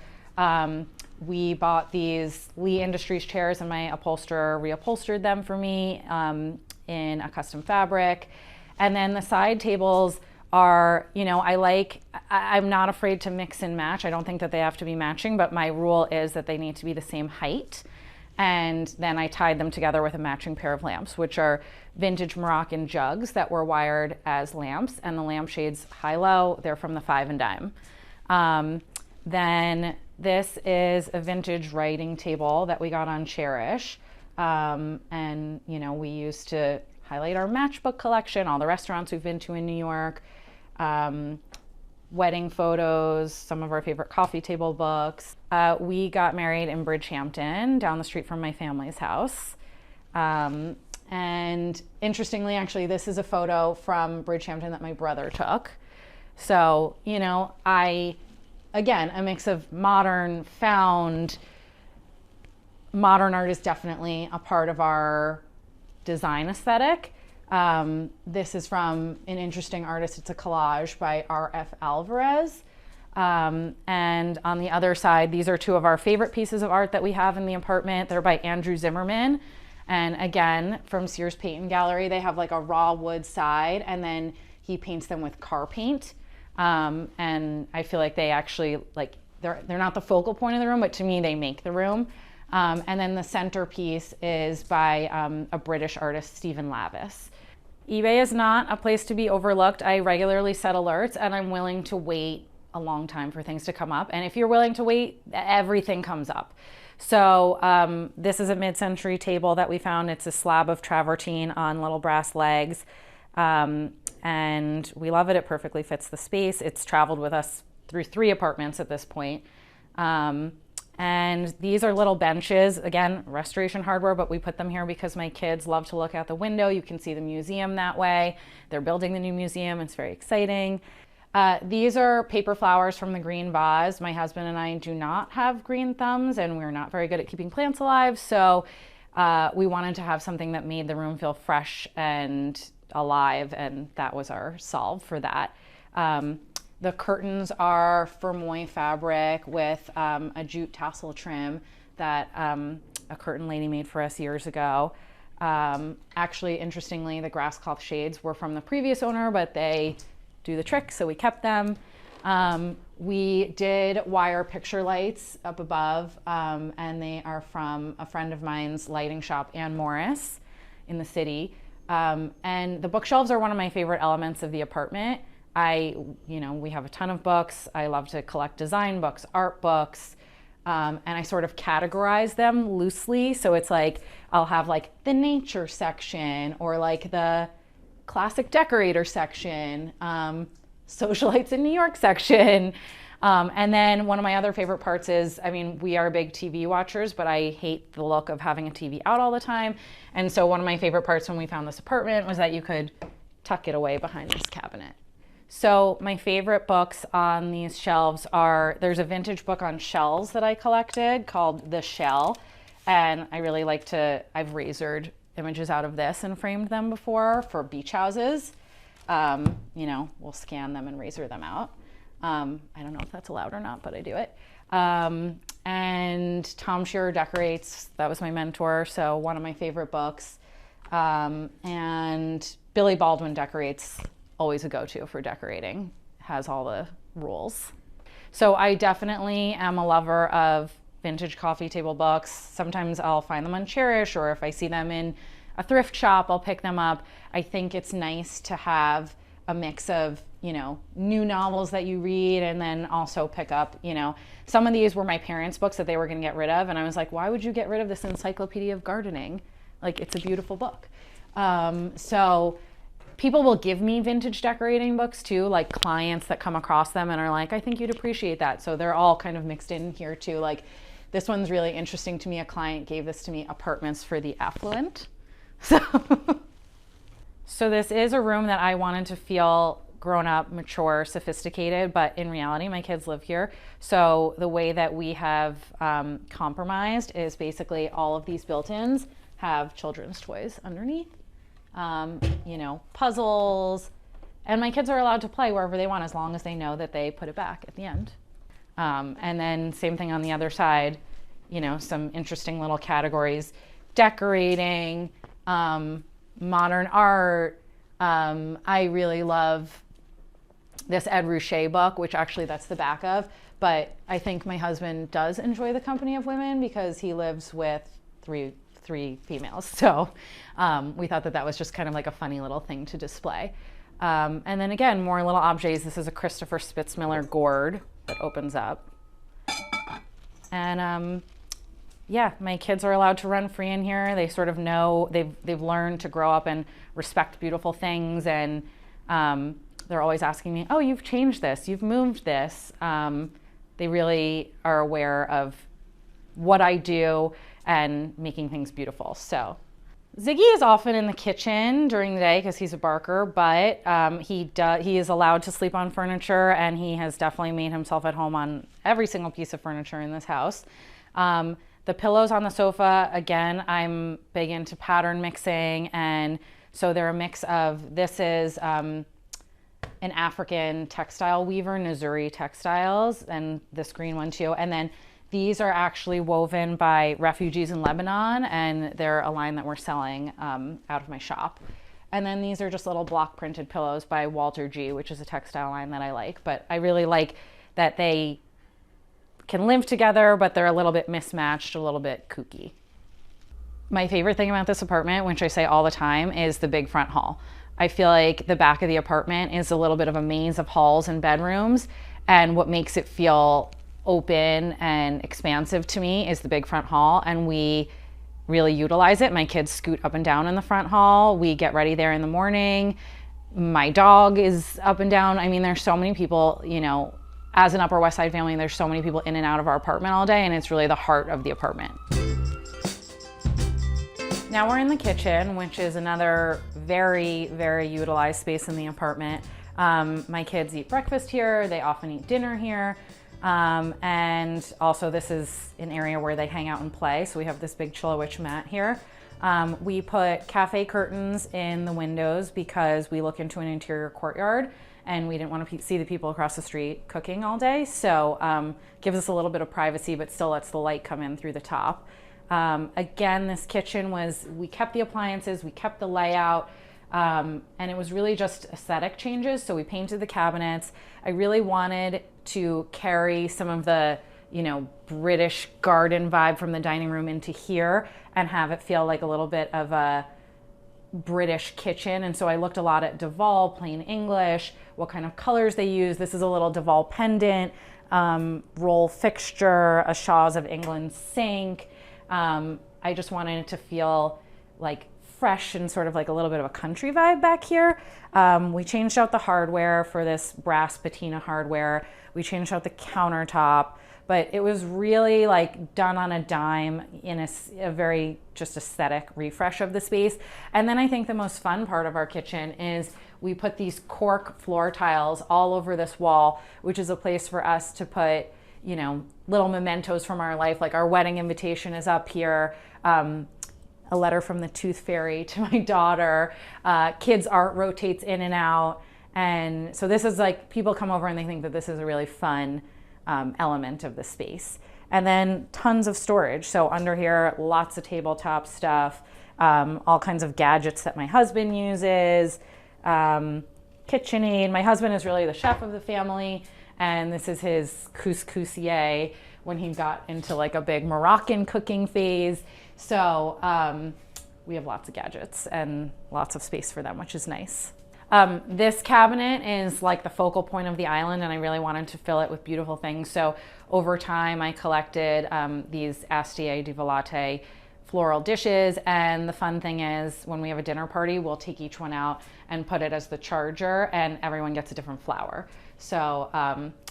We bought these Lee Industries chairs and my upholsterer reupholstered them for me in a custom fabric. And then the side tables are, you know, I'm not afraid to mix and match. I don't think that they have to be matching, but my rule is that they need to be the same height. And then I tied them together with a matching pair of lamps, which are vintage Moroccan jugs that were wired as lamps, and the lampshades high-low, they're from the 5 and dime. Then this is a vintage writing table that we got on Cherish. And, you know, we used to highlight our matchbook collection, all the restaurants we've been to in New York, wedding photos, some of our favorite coffee table books. We got married in Bridgehampton, down the street from my family's house. And interestingly, actually, this is a photo from Bridgehampton that my brother took. So, you know, again, a mix of modern, found. Modern art is definitely a part of our design aesthetic. This is from an interesting artist. It's a collage by R.F. Alvarez. And on the other side, these are 2 of our favorite pieces of art that we have in the apartment. They're by Andrew Zimmerman. And again, from Sears Paint and Gallery, they have like a raw wood side, and then he paints them with car paint. And I feel like they actually, like, they're not the focal point of the room, but to me, they make the room. And then the centerpiece is by a British artist, Stephen Lavis. eBay is not a place to be overlooked. I regularly set alerts, and I'm willing to wait a long time for things to come up. And if you're willing to wait, everything comes up. So this is a mid-century table that we found. It's a slab of travertine on little brass legs. And we love it. It perfectly fits the space. It's traveled with us through 3 apartments at this point. And these are little benches, again, Restoration Hardware, but we put them here because my kids love to look out the window. You can see the museum that way. They're building the new museum. It's very exciting. These are paper flowers from the green vase. My husband and I do not have green thumbs, and we're not very good at keeping plants alive. So we wanted to have something that made the room feel fresh and alive, and that was our solve for that. The curtains are Fermoy fabric with a jute tassel trim that a curtain lady made for us years ago. Actually, interestingly, the grass cloth shades were from the previous owner, but they do the trick, so we kept them. We did wire picture lights up above, and they are from a friend of mine's lighting shop, Ann Morris, in the city. And the bookshelves are one of my favorite elements of the apartment. We have a ton of books. I love to collect design books, art books, and I sort of categorize them loosely. So it's like, I'll have like the nature section, or like the classic decorator section, socialites in New York section. And then one of my other favorite parts is, we are big TV watchers, but I hate the look of having a TV out all the time. And so one of my favorite parts when we found this apartment was that you could tuck it away behind this cabinet. So my favorite books on these shelves are, there's a vintage book on shells that I collected called The Shell. And I really like to, I've razored images out of this and framed them before for beach houses. You know, we'll scan them and razor them out. I don't know if that's allowed or not, but I do it. And Tom Shearer Decorates, that was my mentor, so one of my favorite books. And Billy Baldwin Decorates, always a go-to for decorating, has all the rules. So I definitely am a lover of vintage coffee table books. Sometimes I'll find them on Cherish, or if I see them in a thrift shop, I'll pick them up. I think it's nice to have a mix of, you know, new novels that you read and then also pick up, you know, some of these were my parents' books that they were going to get rid of. And I was like, why would you get rid of this Encyclopedia of Gardening? Like, it's a beautiful book. So people will give me vintage decorating books too, like clients that come across them and are like, I think you'd appreciate that. So they're all kind of mixed in here too. Like, this one's really interesting to me. A client gave this to me, Apartments for the Affluent. So this is a room that I wanted to feel grown up, mature, sophisticated, but in reality, my kids live here. So the way that we have compromised is basically all of these built-ins have children's toys underneath, you know, puzzles, and my kids are allowed to play wherever they want as long as they know that they put it back at the end. And then same thing on the other side, you know, some interesting little categories, decorating, modern art. I really love this Ed Ruscha book, which actually that's the back of, but I think my husband does enjoy the company of women because he lives with three females. So we thought that that was just kind of like a funny little thing to display. And then again, more little objects. This is a Christopher Spitzmiller gourd that opens up. And yeah, my kids are allowed to run free in here. They sort of know, they've learned to grow up and respect beautiful things. And they're always asking me, oh, you've changed this, you've moved this. They really are aware of what I do and making things beautiful. So Ziggy is often in the kitchen during the day because he's a barker, but he is allowed to sleep on furniture, and he has definitely made himself at home on every single piece of furniture in this house. The pillows on the sofa, again, I'm big into pattern mixing, and so they're a mix of, this is an African textile weaver, Nazuri Textiles, and this green one too. And then these are actually woven by refugees in Lebanon, and they're a line that we're selling out of my shop. And then these are just little block printed pillows by Walter G, which is a textile line that I like. But I really like that they can live together, but they're a little bit mismatched, a little bit kooky. My favorite thing about this apartment, which I say all the time, is the big front hall. I feel like the back of the apartment is a little bit of a maze of halls and bedrooms, and what makes it feel open and expansive to me is the big front hall, and we really utilize it. My kids scoot up and down in the front hall. We get ready there in the morning. My dog is up and down. I mean, there's so many people, you know, as an Upper West Side family, there's so many people in and out of our apartment all day, and it's really the heart of the apartment. Now we're in the kitchen, which is another very, very utilized space in the apartment. My kids eat breakfast here. They often eat dinner here. And also this is an area where they hang out and play. So we have this big Chillowitch mat here. We put cafe curtains in the windows because we look into an interior courtyard, and we didn't want to see the people across the street cooking all day. So gives us a little bit of privacy, but still lets the light come in through the top. Again, this kitchen we kept the appliances, we kept the layout, and it was really just aesthetic changes. So we painted the cabinets. I really wanted to carry some of the, you know, British garden vibe from the dining room into here and have it feel like a little bit of a British kitchen. And so I looked a lot at Duval, plain English, what kind of colors they use. This is a little Duval pendant, roll fixture, a Shaws of England sink. I just wanted it to feel like fresh and sort of like a little bit of a country vibe back here. We changed out the hardware for this brass patina hardware. We changed out the countertop, but it was really like done on a dime in a very just aesthetic refresh of the space. And then I think the most fun part of our kitchen is we put these cork floor tiles all over this wall, which is a place for us to put, you know, little mementos from our life. Like our wedding invitation is up here, a letter from the Tooth Fairy to my daughter, kids art rotates in and out. And so this is like, people come over and they think that this is a really fun element of the space. And then tons of storage. So under here, lots of tabletop stuff, all kinds of gadgets that my husband uses, KitchenAid. My husband is really the chef of the family, and this is his couscousier when he got into like a big Moroccan cooking phase. So we have lots of gadgets and lots of space for them, which is nice. This cabinet is like the focal point of the island, and I really wanted to fill it with beautiful things. So over time, I collected these Astier di Volate floral dishes, and the fun thing is when we have a dinner party, we'll take each one out and put it as the charger, and everyone gets a different flower. So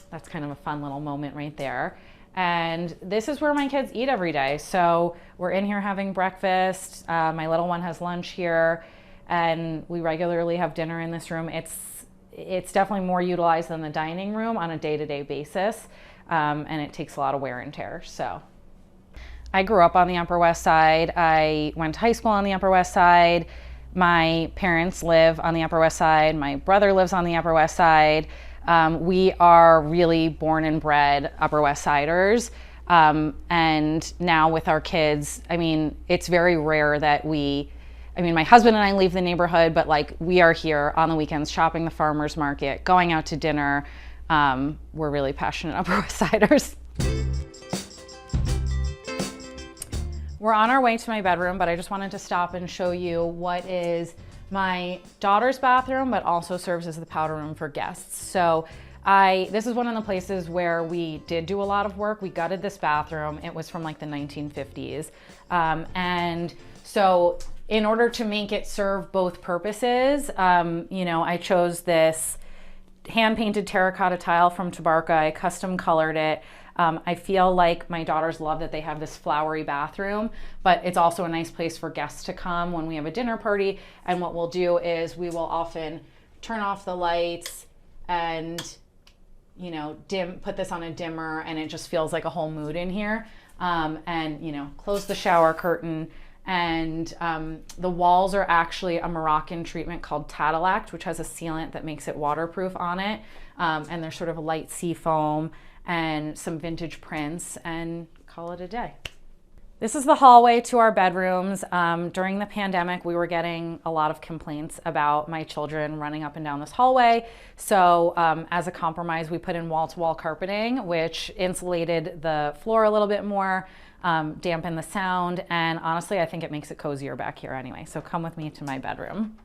that's kind of a fun little moment right there. And this is where my kids eat every day. So we're in here having breakfast. My little one has lunch here, and we regularly have dinner in this room. It's definitely more utilized than the dining room on a day-to-day basis, and it takes a lot of wear and tear. So I grew up on the Upper West Side. I went to high school on the Upper West Side. My parents live on the Upper West Side. My brother lives on the Upper West Side. We are really born and bred Upper West Siders. And now with our kids, I mean, it's very rare that my husband and I leave the neighborhood, but like we are here on the weekends shopping the farmer's market, going out to dinner. We're really passionate Upper West Siders. We're on our way to my bedroom, but I just wanted to stop and show you what is my daughter's bathroom, but also serves as the powder room for guests. So this is one of the places where we did do a lot of work. We gutted this bathroom. It was from like the 1950s. And so in order to make it serve both purposes, I chose this hand-painted terracotta tile from Tabarca. I custom colored it. I feel like my daughters love that they have this flowery bathroom, but it's also a nice place for guests to come when we have a dinner party. And what we'll do is we will often turn off the lights and, put this on a dimmer, and it just feels like a whole mood in here. And close the shower curtain. And the walls are actually a Moroccan treatment called Tadilact, which has a sealant that makes it waterproof on it. And they're sort of a light sea foam and some vintage prints, and call it a day. This is the hallway to our bedrooms. During the pandemic, we were getting a lot of complaints about my children running up and down this hallway. So as a compromise, we put in wall-to-wall carpeting, which insulated the floor a little bit more, dampened the sound, and honestly, I think it makes it cozier back here anyway. So come with me to my bedroom.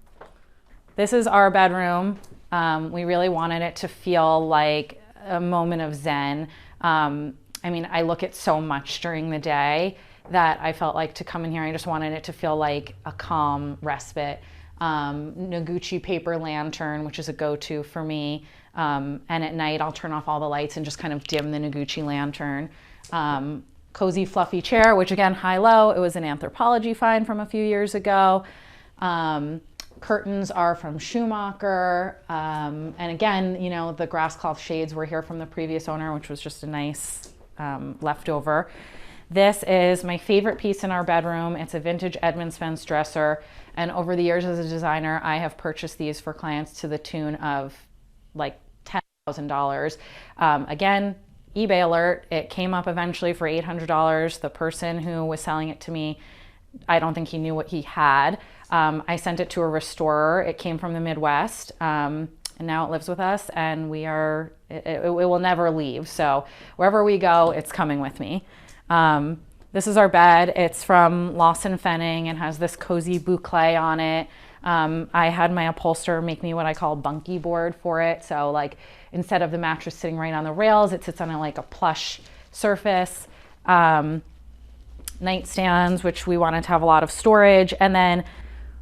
This is our bedroom. We really wanted it to feel like a moment of zen. I look at so much during the day that I felt like to come in here, I just wanted it to feel like a calm respite. Noguchi paper lantern, which is a go-to for me. And at night, I'll turn off all the lights and just kind of dim the Noguchi lantern. Cozy fluffy chair, which again, high-low. It was an Anthropologie find from a few years ago. Curtains are from Schumacher. And again, the grass cloth shades were here from the previous owner, which was just a nice leftover. This is my favorite piece in our bedroom. It's a vintage Edmund Spence dresser. And over the years as a designer, I have purchased these for clients to the tune of like $10,000. Again, eBay alert, it came up eventually for $800. The person who was selling it to me, I don't think he knew what he had. I sent it to a restorer. It came from the Midwest, and now it lives with us, and it will never leave. So wherever we go, it's coming with me. This is our bed. It's from Lawson Fenning and has this cozy boucle on it. I had my upholsterer make me what I call a bunkie board for it. So like instead of the mattress sitting right on the rails, it sits on a plush surface. Nightstands, which we wanted to have a lot of storage. And then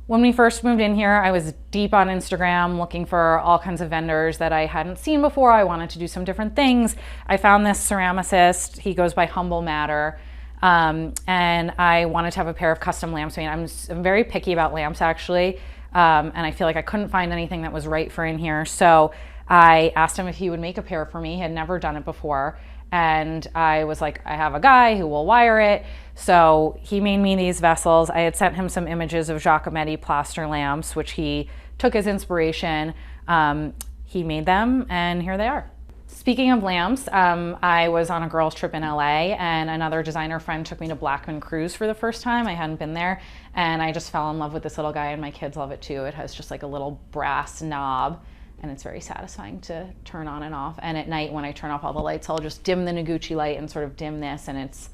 when we first moved in here, I was deep on Instagram looking for all kinds of vendors that I hadn't seen before. I wanted to do some different things. I found this ceramicist. He goes by Humble Matter. And I wanted to have a pair of custom lamps made. I'm very picky about lamps, actually. and I feel like I couldn't find anything that was right for in here. So I asked him if he would make a pair for me. He had never done it before. And I was like, I have a guy who will wire it. So he made me these vessels. I had sent him some images of Giacometti plaster lamps, which he took as inspiration. He made them, and here they are. Speaking of lamps, I was on a girls' trip in LA, and another designer friend took me to Blackman Cruise for the first time. I hadn't been there, and I just fell in love with this little guy, and my kids love it too. It has just like a little brass knob, and it's very satisfying to turn on and off. And at night, when I turn off all the lights, I'll just dim the Noguchi light and sort of dim this, and it's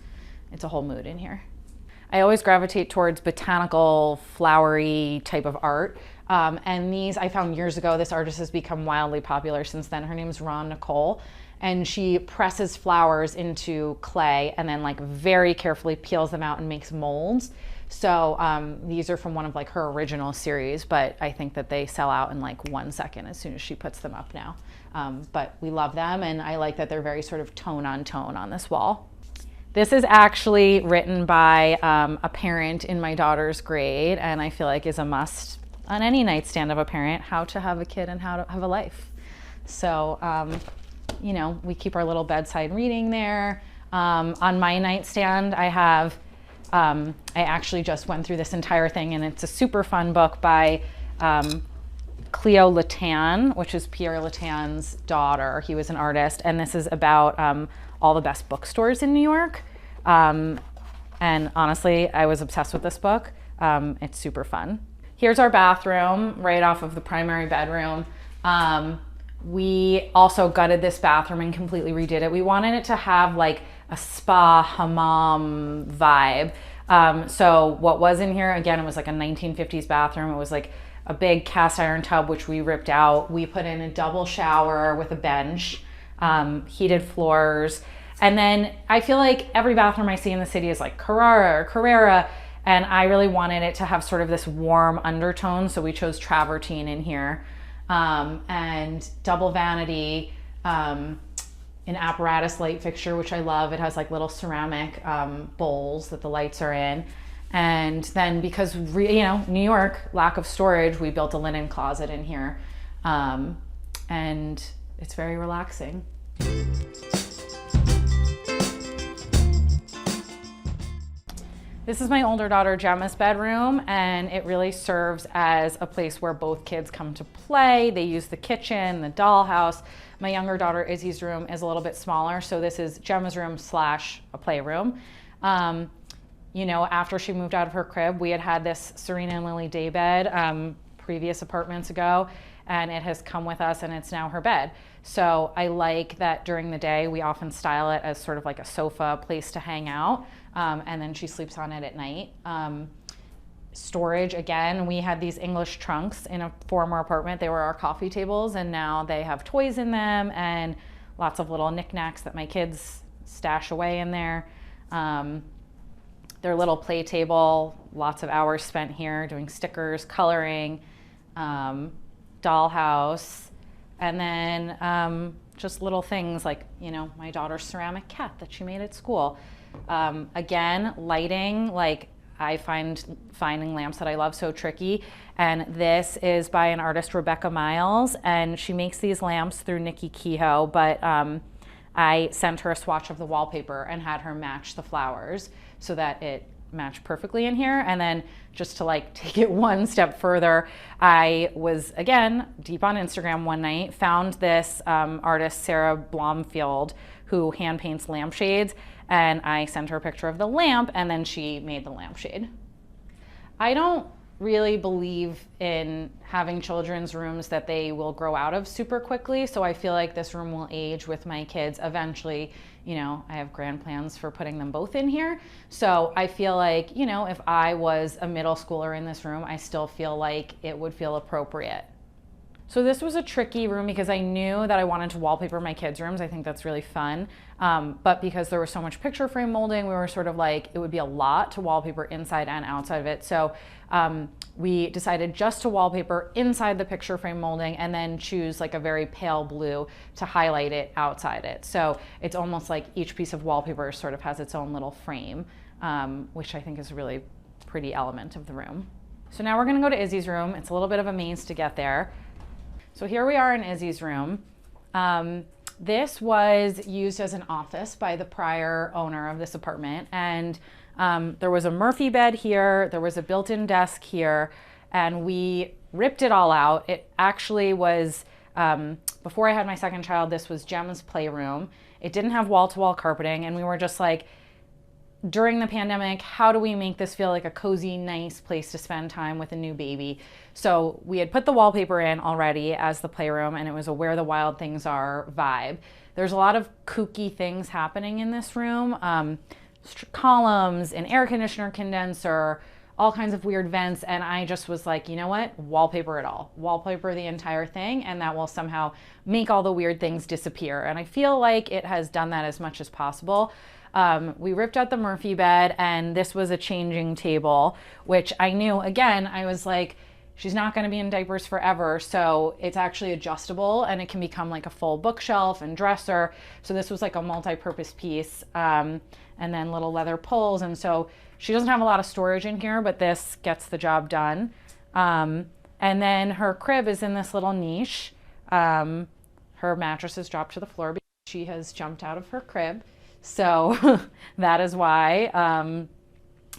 a whole mood in here. I always gravitate towards botanical, flowery type of art. And these I found years ago. This artist has become wildly popular since then. Her name's Ron Nicole, and she presses flowers into clay and then like very carefully peels them out and makes molds. So these are from one of like her original series, but I think that they sell out in like 1 second as soon as she puts them up now. But we love them, and I like that they're very sort of tone on this wall. This is actually written by a parent in my daughter's grade, and I feel like is a must on any nightstand of a parent, how to have a kid and how to have a life. So, you know, we keep our little bedside reading there. On my nightstand, I have, I actually just went through this entire thing, and it's a super fun book by Cleo Latan, which is Pierre Latan's daughter. He was an artist, and this is about all the best bookstores in New York. And honestly, I was obsessed with this book. It's super fun. Here's our bathroom right off of the primary bedroom. We also gutted this bathroom and completely redid it. We wanted it to have like a spa hammam vibe. So what was in here, again, it was like a 1950s bathroom. It was like a big cast iron tub, which we ripped out. We put in a double shower with a bench, heated floors. And then I feel like every bathroom I see in the city is like Carrara, and I really wanted it to have sort of this warm undertone, so we chose travertine in here. And double vanity, an apparatus light fixture, which I love. It has like little ceramic bowls that the lights are in. And then because, you know, New York, lack of storage, we built a linen closet in here. And it's very relaxing. This is my older daughter Gemma's bedroom, and it really serves as a place where both kids come to play. They use the kitchen, the dollhouse. My younger daughter Izzy's room is a little bit smaller, so this is Gemma's room / a playroom. You know, after she moved out of her crib, we had this Serene and Lily daybed previous apartments ago, and it has come with us, and it's now her bed. So I like that during the day we often style it as sort of like a sofa, place to hang out. And then she sleeps on it at night. Storage, again, we had these English trunks in a former apartment. They were our coffee tables, and now they have toys in them and lots of little knickknacks that my kids stash away in there. Their little play table, lots of hours spent here doing stickers, coloring, dollhouse, and then just little things like, you know, my daughter's ceramic cat that she made at school. Again, lighting, like I find finding lamps that I love so tricky. And this is by an artist, Rebecca Miles, and she makes these lamps through Nikki Kehoe, but I sent her a swatch of the wallpaper and had her match the flowers so that it matched perfectly in here. And then just to like take it one step further, I was again deep on Instagram one night, found this artist, Sarah Blomfield, who hand paints lampshades, and I sent her a picture of the lamp, and then she made the lampshade. I don't really believe in having children's rooms that they will grow out of super quickly, so I feel like this room will age with my kids. Eventually, you know, I have grand plans for putting them both in here. So I feel like, you know, if I was a middle schooler in this room, I still feel like it would feel appropriate. So this was a tricky room because I knew that I wanted to wallpaper my kids' rooms. I think that's really fun. But because there was so much picture frame molding, we were sort of like, it would be a lot to wallpaper inside and outside of it. So we decided just to wallpaper inside the picture frame molding and then choose like a very pale blue to highlight it outside it. So it's almost like each piece of wallpaper sort of has its own little frame, which I think is a really pretty element of the room. So now we're gonna go to Izzy's room. It's a little bit of a maze to get there. So here we are in Izzy's room. This was used as an office by the prior owner of this apartment. And there was a Murphy bed here, there was a built-in desk here, and we ripped it all out. It actually was, before I had my second child, this was Gem's playroom. It didn't have wall-to-wall carpeting, and we were just like, during the pandemic, how do we make this feel like a cozy, nice place to spend time with a new baby? So we had put the wallpaper in already as the playroom, and it was a Where the Wild Things Are vibe. There's a lot of kooky things happening in this room. Columns, an air conditioner condenser, all kinds of weird vents, and I just was like, you know what? Wallpaper it all. Wallpaper the entire thing, and that will somehow make all the weird things disappear. And I feel like it has done that as much as possible. We ripped out the Murphy bed, and this was a changing table, which I knew, again, I was like, she's not going to be in diapers forever, so it's actually adjustable, and it can become like a full bookshelf and dresser. So this was like a multi-purpose piece, and then little leather pulls, and so she doesn't have a lot of storage in here, but this gets the job done. And then her crib is in this little niche. Her mattress is dropped to the floor because she has jumped out of her crib. So that is why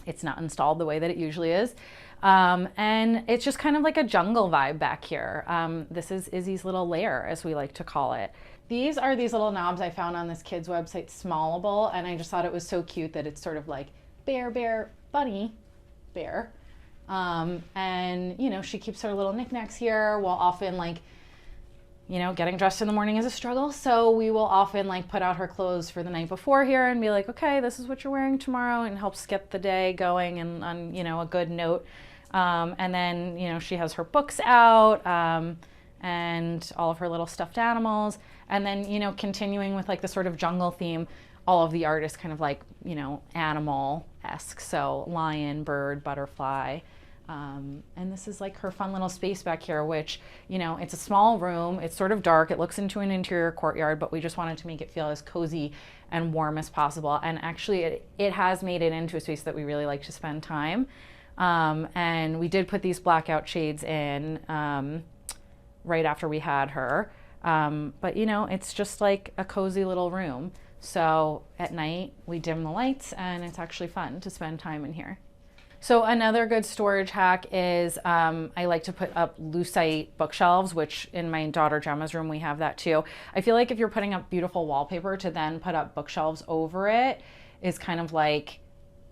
it's not installed the way that it usually is. And it's just kind of like a jungle vibe back here. This is Izzy's little lair, as we like to call it. These are these little knobs I found on this kid's website, Smallable, and I just thought it was so cute that it's sort of like bear, bunny, bear. And, you know, she keeps her little knickknacks here. We'll often, like, you know, getting dressed in the morning is a struggle, so we will often like put out her clothes for the night before here and be like, okay, this is what you're wearing tomorrow, and helps get the day going and on, you know, a good note. And then, you know, she has her books out, and all of her little stuffed animals, and then, you know, continuing with like the sort of jungle theme, all of the art is kind of like, you know, animal-esque, so lion, bird, butterfly. And this is like her fun little space back here, which, you know, it's a small room, it's sort of dark, it looks into an interior courtyard, but we just wanted to make it feel as cozy and warm as possible. And actually it has made it into a space that we really like to spend time. And we did put these blackout shades in right after we had her. But, you know, it's just like a cozy little room. So at night we dim the lights, and it's actually fun to spend time in here. So another good storage hack is I like to put up lucite bookshelves, which in my daughter Gemma's room we have that too. I feel like if you're putting up beautiful wallpaper, to then put up bookshelves over it is kind of like,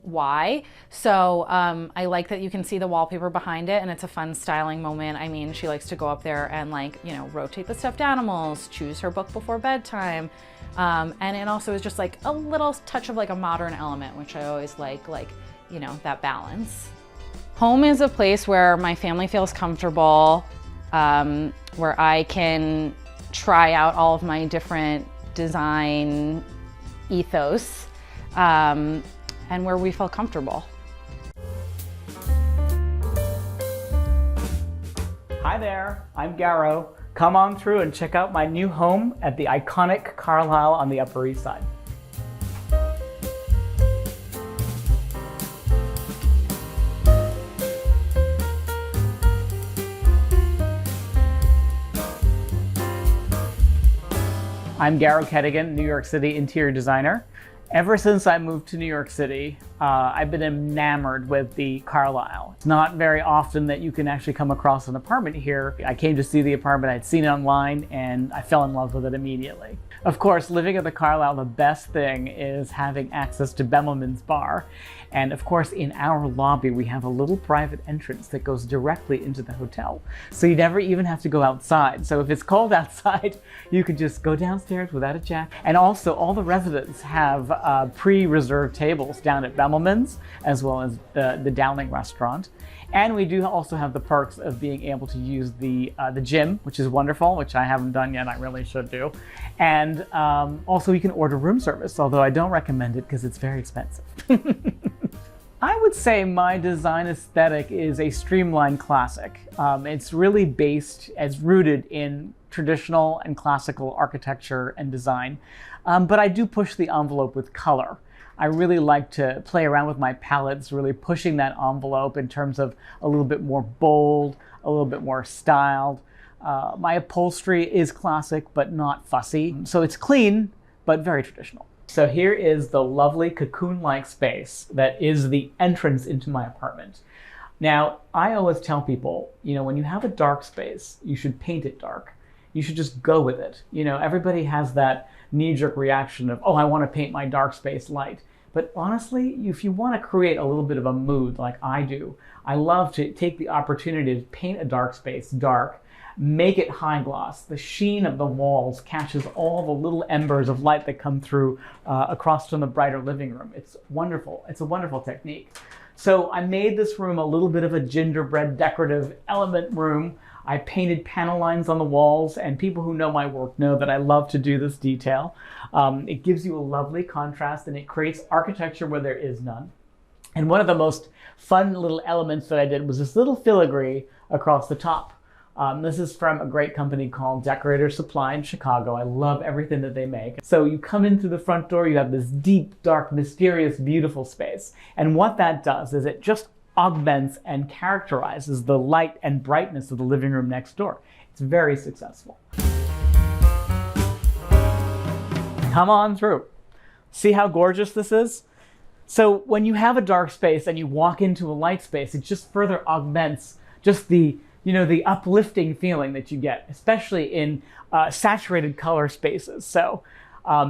why? So I like that you can see the wallpaper behind it, and it's a fun styling moment. I mean, she likes to go up there and, like, you know, rotate the stuffed animals, choose her book before bedtime. And it also is just like a little touch of like a modern element, which I always like, you know, that balance. Home is a place where my family feels comfortable, where I can try out all of my different design ethos, and where we feel comfortable. Hi there, I'm Garrow. Come on through and check out my new home at the iconic Carlyle on the Upper East Side. I'm Garrow Kettigan, New York City interior designer. Ever since I moved to New York City, I've been enamored with the Carlyle. It's not very often that you can actually come across an apartment here. I came to see the apartment, I'd seen it online, and I fell in love with it immediately. Of course, living at the Carlyle, the best thing is having access to Bemelman's bar. And of course, in our lobby, we have a little private entrance that goes directly into the hotel. So you never even have to go outside. So if it's cold outside, you can just go downstairs without a jacket. And also, all the residents have pre-reserved tables down at Bemelman's, as well as the Dowling restaurant. And we do also have the perks of being able to use the gym, which is wonderful, which I haven't done yet, I really should do. And also you can order room service, although I don't recommend it because it's very expensive. I would say my design aesthetic is a streamlined classic. It's really rooted in traditional and classical architecture and design, but I do push the envelope with color. I really like to play around with my palettes, really pushing that envelope in terms of a little bit more bold, a little bit more styled. My upholstery is classic, but not fussy. So it's clean, but very traditional. So here is the lovely cocoon-like space that is the entrance into my apartment. Now, I always tell people, when you have a dark space, you should paint it dark. You should just go with it. Everybody has that knee-jerk reaction of, oh, I want to paint my dark space light. But honestly, if you want to create a little bit of a mood like I do, I love to take the opportunity to paint a dark space dark, make it high gloss. The sheen of the walls catches all the little embers of light that come through across from the brighter living room. It's wonderful. It's a wonderful technique. So I made this room a little bit of a gingerbread decorative element room. I painted panel lines on the walls, and people who know my work know that I love to do this detail. It gives you a lovely contrast, and it creates architecture where there is none. And one of the most fun little elements that I did was this little filigree across the top. This is from a great company called Decorator Supply in Chicago. I love everything that they make. So you come in through the front door, you have this deep, dark, mysterious, beautiful space. And what that does is it just augments and characterizes the light and brightness of the living room next door. It's very successful. Come on through. See how gorgeous this is? So when you have a dark space and you walk into a light space, it just further augments just the uplifting feeling that you get, especially in saturated color spaces. So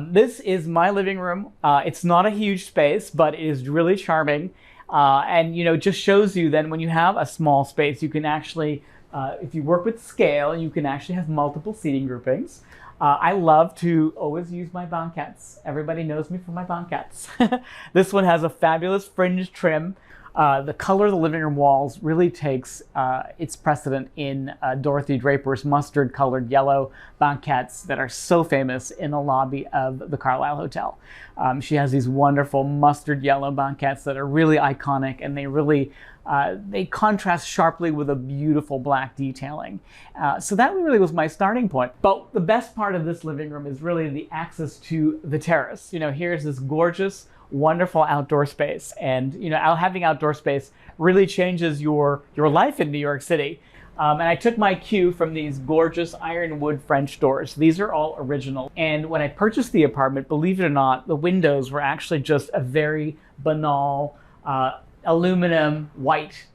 this is my living room. It's not a huge space, but it is really charming. And just shows you then when you have a small space, you can actually, if you work with scale, you can actually have multiple seating groupings. I love to always use my banquettes. Everybody knows me for my banquettes. This one has a fabulous fringe trim. The color of the living room walls really takes its precedent in Dorothy Draper's mustard-colored yellow banquettes that are so famous in the lobby of the Carlyle Hotel. She has these wonderful mustard yellow banquettes that are really iconic, and they really they contrast sharply with a beautiful black detailing. So that really was my starting point. But the best part of this living room is really the access to the terrace. Here's this gorgeous, wonderful outdoor space, and having outdoor space really changes your life in New York City. And I took my cue from these gorgeous ironwood French doors. These are all original. And when I purchased the apartment, believe it or not, the windows were actually just a very banal aluminum white.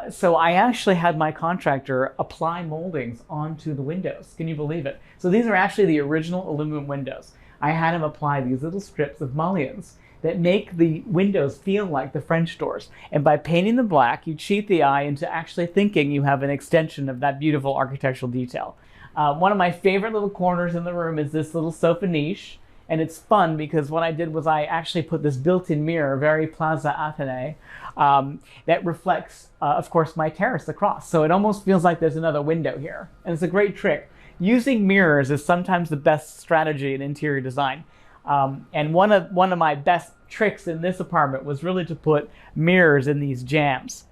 So I actually had my contractor apply moldings onto the windows. Can you believe it? So these are actually the original aluminum windows. I had him apply these little strips of mullions that make the windows feel like the French doors. And by painting them black, you cheat the eye into actually thinking you have an extension of that beautiful architectural detail. One of my favorite little corners in the room is this little sofa niche. And it's fun because what I did was I actually put this built-in mirror, very Plaza Athénée, that reflects, of course, my terrace across. So it almost feels like there's another window here. And it's a great trick. Using mirrors is sometimes the best strategy in interior design. And one of my best tricks in this apartment was really to put mirrors in these jambs.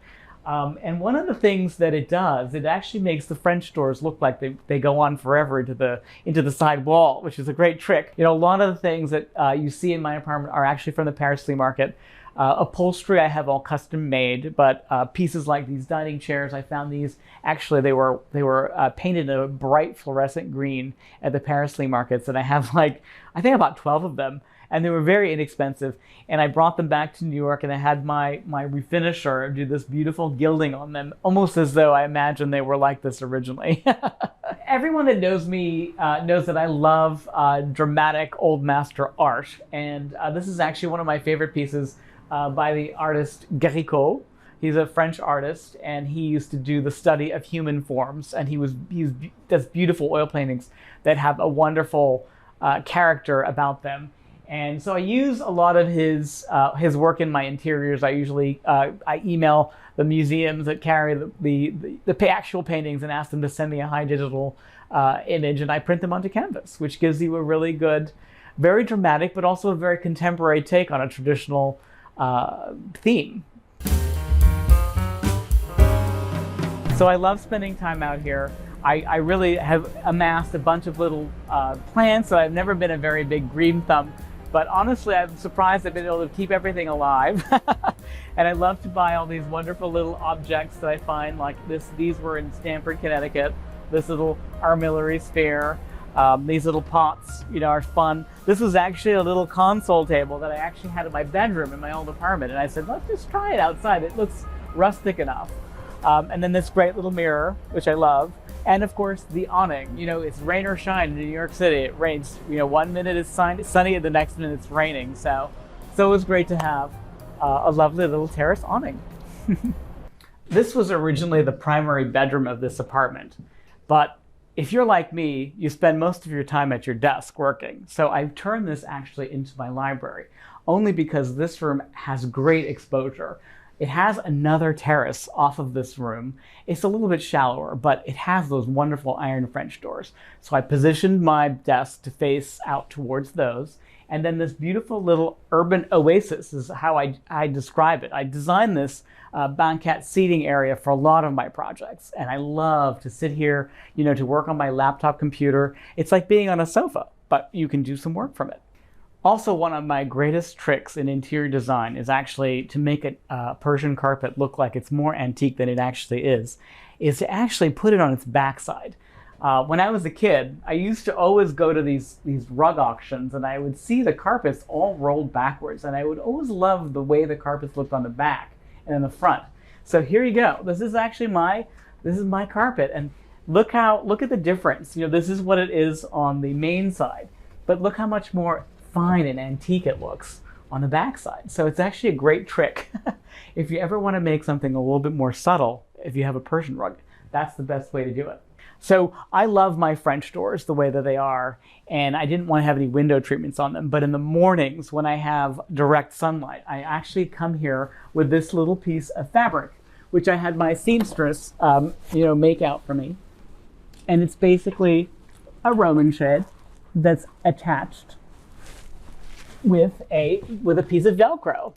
And one of the things that it does, it actually makes the French doors look like they go on forever into the side wall, which is a great trick. A lot of the things that you see in my apartment are actually from the Paris flea market. Upholstery I have all custom made, but pieces like these dining chairs, I found these, actually they were painted a bright fluorescent green at the Paris flea markets, and I have I think about 12 of them, and they were very inexpensive. And I brought them back to New York, and I had my refinisher do this beautiful gilding on them, almost as though I imagined they were like this originally. Everyone that knows me knows that I love dramatic old master art, and this is actually one of my favorite pieces by the artist Géricault. He's a French artist, and he used to do the study of human forms, and he does beautiful oil paintings that have a wonderful character about them. And so I use a lot of his work in my interiors. I usually I email the museums that carry the actual paintings and ask them to send me a high digital image, and I print them onto canvas, which gives you a really good, very dramatic, but also a very contemporary take on a traditional theme. So I love spending time out here. I really have amassed a bunch of little plants, so I've never been a very big green thumb. But honestly, I'm surprised I've been able to keep everything alive. And I love to buy all these wonderful little objects that I find, like this. These were in Stamford, Connecticut. This little armillary sphere. These little pots, are fun. This was actually a little console table that I actually had in my bedroom in my old apartment. And I said, let's just try it outside. It looks rustic enough. And then this great little mirror, which I love. And of course, the awning. It's rain or shine in New York City. It rains. 1 minute it's sunny, and the next minute it's raining. So it was great to have a lovely little terrace awning. This was originally the primary bedroom of this apartment. But if you're like me, you spend most of your time at your desk working. So I've turned this actually into my library, only because this room has great exposure. It has another terrace off of this room. It's a little bit shallower, but it has those wonderful iron French doors. So I positioned my desk to face out towards those. And then this beautiful little urban oasis is how I describe it. I designed this banquette seating area for a lot of my projects. And I love to sit here, to work on my laptop computer. It's like being on a sofa, but you can do some work from it. Also, one of my greatest tricks in interior design is actually to make a Persian carpet look like it's more antique than it actually is to actually put it on its backside. When I was a kid, I used to always go to these rug auctions, and I would see the carpets all rolled backwards, and I would always love the way the carpets looked on the back and in the front. So here you go. This is actually my carpet, and look at the difference. This is what it is on the main side, but look how much more fine and antique it looks on the backside. So it's actually a great trick. If you ever want to make something a little bit more subtle, if you have a Persian rug, that's the best way to do it. So I love my French doors the way that they are, and I didn't want to have any window treatments on them. But in the mornings when I have direct sunlight, I actually come here with this little piece of fabric, which I had my seamstress, make out for me. And it's basically a Roman shade that's attached with a piece of Velcro.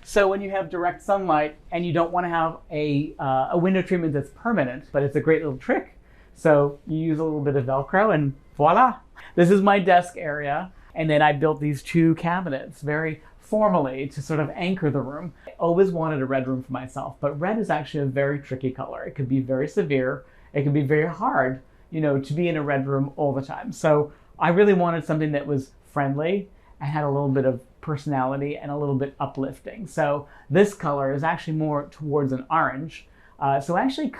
So when you have direct sunlight and you don't want to have a window treatment that's permanent, but it's a great little trick. So you use a little bit of Velcro and voila. This is my desk area. And then I built these two cabinets very formally to sort of anchor the room. I always wanted a red room for myself, but red is actually a very tricky color. It could be very severe. It can be very hard, to be in a red room all the time. So I really wanted something that was friendly and had a little bit of personality and a little bit uplifting. So this color is actually more towards an orange. So I actually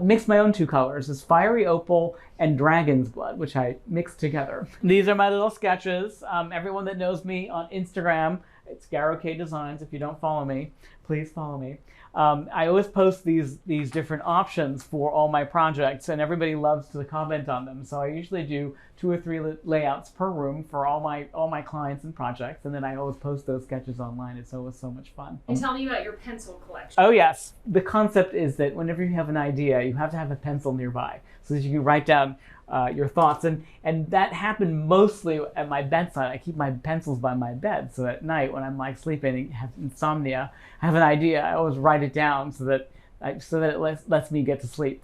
mixed my own two colors, this fiery opal and dragon's blood, which I mixed together. These are my little sketches. Everyone that knows me on Instagram, it's Garok Designs. If you don't follow me, please follow me. I always post these different options for all my projects, and everybody loves to comment on them. So I usually do 2 or 3 layouts per room for all my clients and projects, and then I always post those sketches online. It's always so much fun. And tell me about your pencil collection. Oh yes, the concept is that whenever you have an idea, you have to have a pencil nearby so that you can write down your thoughts, and that happened mostly at my bedside. I keep my pencils by my bed, so at night when I'm like sleeping and have insomnia, I have an idea, I always write it down so that it lets me get to sleep.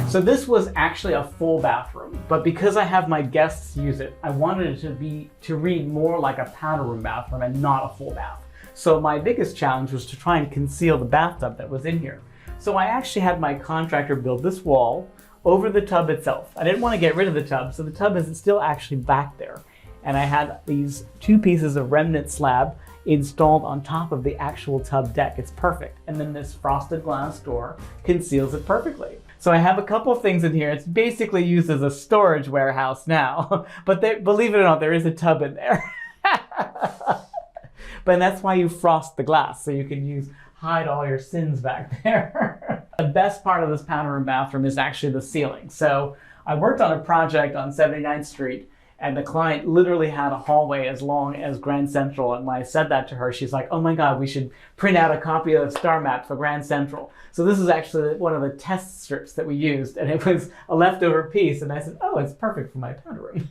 So this was actually a full bathroom, but because I have my guests use it, I wanted it to read more like a powder room bathroom and not a full bath. So my biggest challenge was to try and conceal the bathtub that was in here. So I actually had my contractor build this wall over the tub itself. I didn't want to get rid of the tub, so the tub is still actually back there. And I had these 2 pieces of remnant slab installed on top of the actual tub deck. It's perfect. And then this frosted glass door conceals it perfectly. So I have a couple of things in here. It's basically used as a storage warehouse now, but believe it or not, there is a tub in there. But that's why you frost the glass, so you can hide all your sins back there. The best part of this powder room bathroom is actually the ceiling. So I worked on a project on 79th Street, and the client literally had a hallway as long as Grand Central. And when I said that to her, she's like, oh my God, we should print out a copy of the star map for Grand Central. So this is actually one of the test strips that we used, and it was a leftover piece. And I said, oh, it's perfect for my powder room.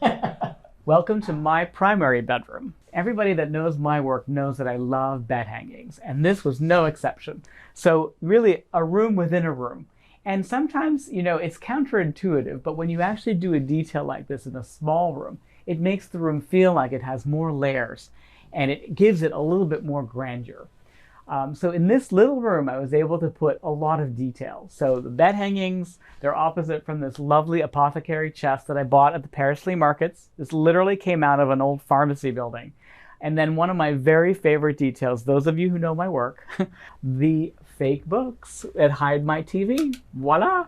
Welcome to my primary bedroom. Everybody that knows my work knows that I love bed hangings, and this was no exception. So really a room within a room. And sometimes, you know, it's counterintuitive, but when you actually do a detail like this in a small room, it makes the room feel like it has more layers and it gives it a little bit more grandeur. So in this little room, I was able to put a lot of detail. So the bed hangings, they're opposite from this lovely apothecary chest that I bought at the Paris flea markets. This literally came out of an old pharmacy building. And then one of my very favorite details, those of you who know my work, the fake books that hide my TV. Voila!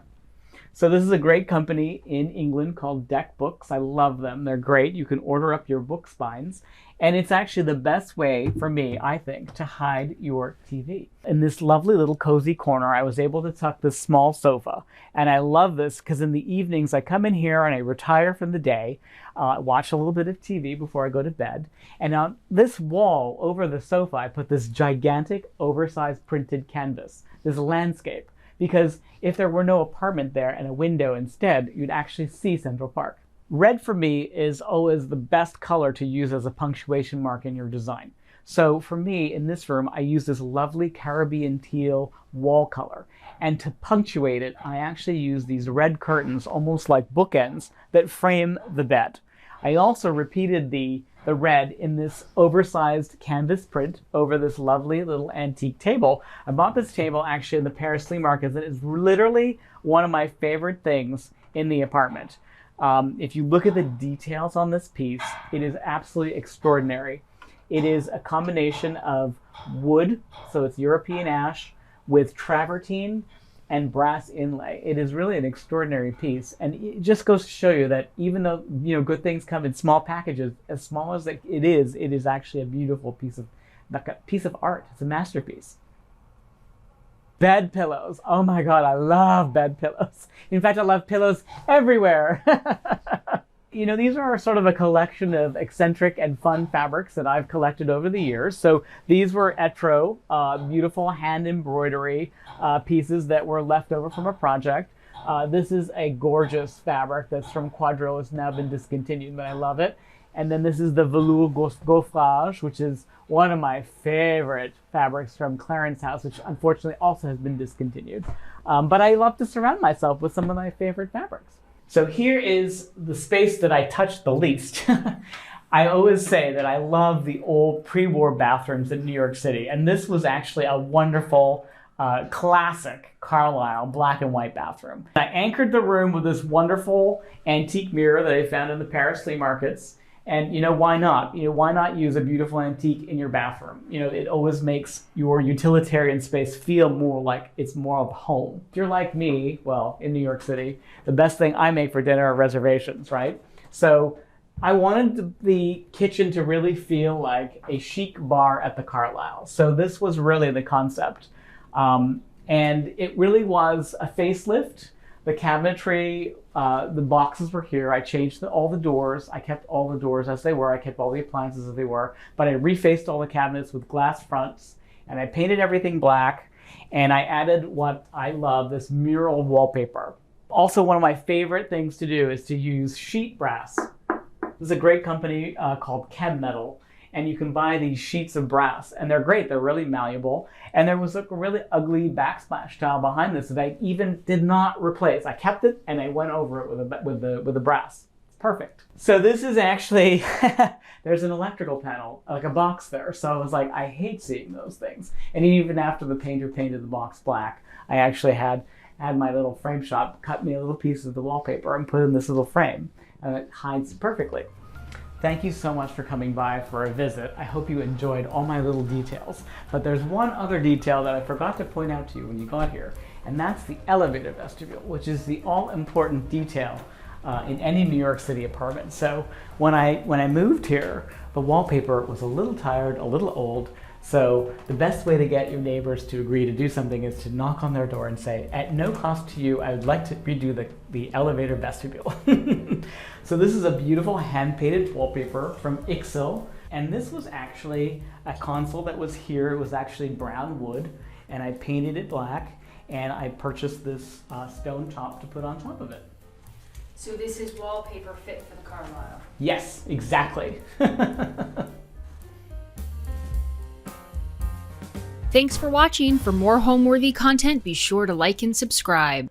So this is a great company in England called Deck Books. I love them. They're great. You can order up your book spines. And it's actually the best way for me, I think, to hide your TV. In this lovely little cozy corner, I was able to tuck this small sofa. And I love this because in the evenings, I come in here and I retire from the day, watch a little bit of TV before I go to bed. And on this wall over the sofa, I put this gigantic, oversized printed canvas, this landscape. Because if there were no apartment there and a window instead, you'd actually see Central Park. Red for me is always the best color to use as a punctuation mark in your design. So for me, in this room, I use this lovely Caribbean teal wall color. And to punctuate it, I actually use these red curtains, almost like bookends, that frame the bed. I also repeated the red in this oversized canvas print over this lovely little antique table. I bought this table actually in the Paris flea market, and it's literally one of my favorite things in the apartment. If you look at the details on this piece, it is absolutely extraordinary. It is a combination of wood, so it's European ash, with travertine and brass inlay. It is really an extraordinary piece, and it just goes to show you that even though, you know, good things come in small packages, as small as it is actually a beautiful piece of art. It's a masterpiece. Bed pillows. Oh my God, I love bed pillows. In fact, I love pillows everywhere. You know, these are sort of a collection of eccentric and fun fabrics that I've collected over the years. So these were Etro, beautiful hand embroidery pieces that were left over from a project. This is a gorgeous fabric that's from Quadrille. It's now been discontinued, but I love it. And then this is the velour gaufrage, which is one of my favorite fabrics from Clarence House, which unfortunately also has been discontinued. But I love to surround myself with some of my favorite fabrics. So here is the space that I touched the least. I always say that I love the old pre-war bathrooms in New York City. And this was actually a wonderful, classic Carlyle black and white bathroom. I anchored the room with this wonderful antique mirror that I found in the Paris flea markets. And you know, why not? You know, why not use a beautiful antique in your bathroom? You know, it always makes your utilitarian space feel more like it's more of home. If you're like me, well, in New York City, the best thing I make for dinner are reservations, right? So I wanted the kitchen to really feel like a chic bar at the Carlyle. So this was really the concept. And it really was a facelift. The cabinetry, the boxes were here. I changed all the doors. I kept all the doors as they were. I kept all the appliances as they were. But I refaced all the cabinets with glass fronts. And I painted everything black. And I added what I love, this mural wallpaper. Also, one of my favorite things to do is to use sheet brass. This is a great company called Chem Metal. And you can buy these sheets of brass, and they're great. They're really malleable. And there was a really ugly backsplash tile behind this that I even did not replace. I kept it, and I went over it with the brass. It's perfect. So this is actually, there's an electrical panel, like a box there. So I was like, I hate seeing those things. And even after the painter painted the box black, I actually had my little frame shop cut me a little piece of the wallpaper and put in this little frame, and it hides perfectly. Thank you so much for coming by for a visit. I hope you enjoyed all my little details. But there's one other detail that I forgot to point out to you when you got here, and that's the elevator vestibule, which is the all-important detail in any New York City apartment. So when I moved here, the wallpaper was a little tired, a little old. So the best way to get your neighbors to agree to do something is to knock on their door and say, at no cost to you, I would like to redo the elevator vestibule. So this is a beautiful hand-painted wallpaper from Ixil. And this was actually a console that was here. It was actually brown wood, and I painted it black, and I purchased this stone top to put on top of it. So this is wallpaper fit for the Carlyle. Yes, exactly. Thanks for watching. For more Homeworthy content, be sure to like and subscribe.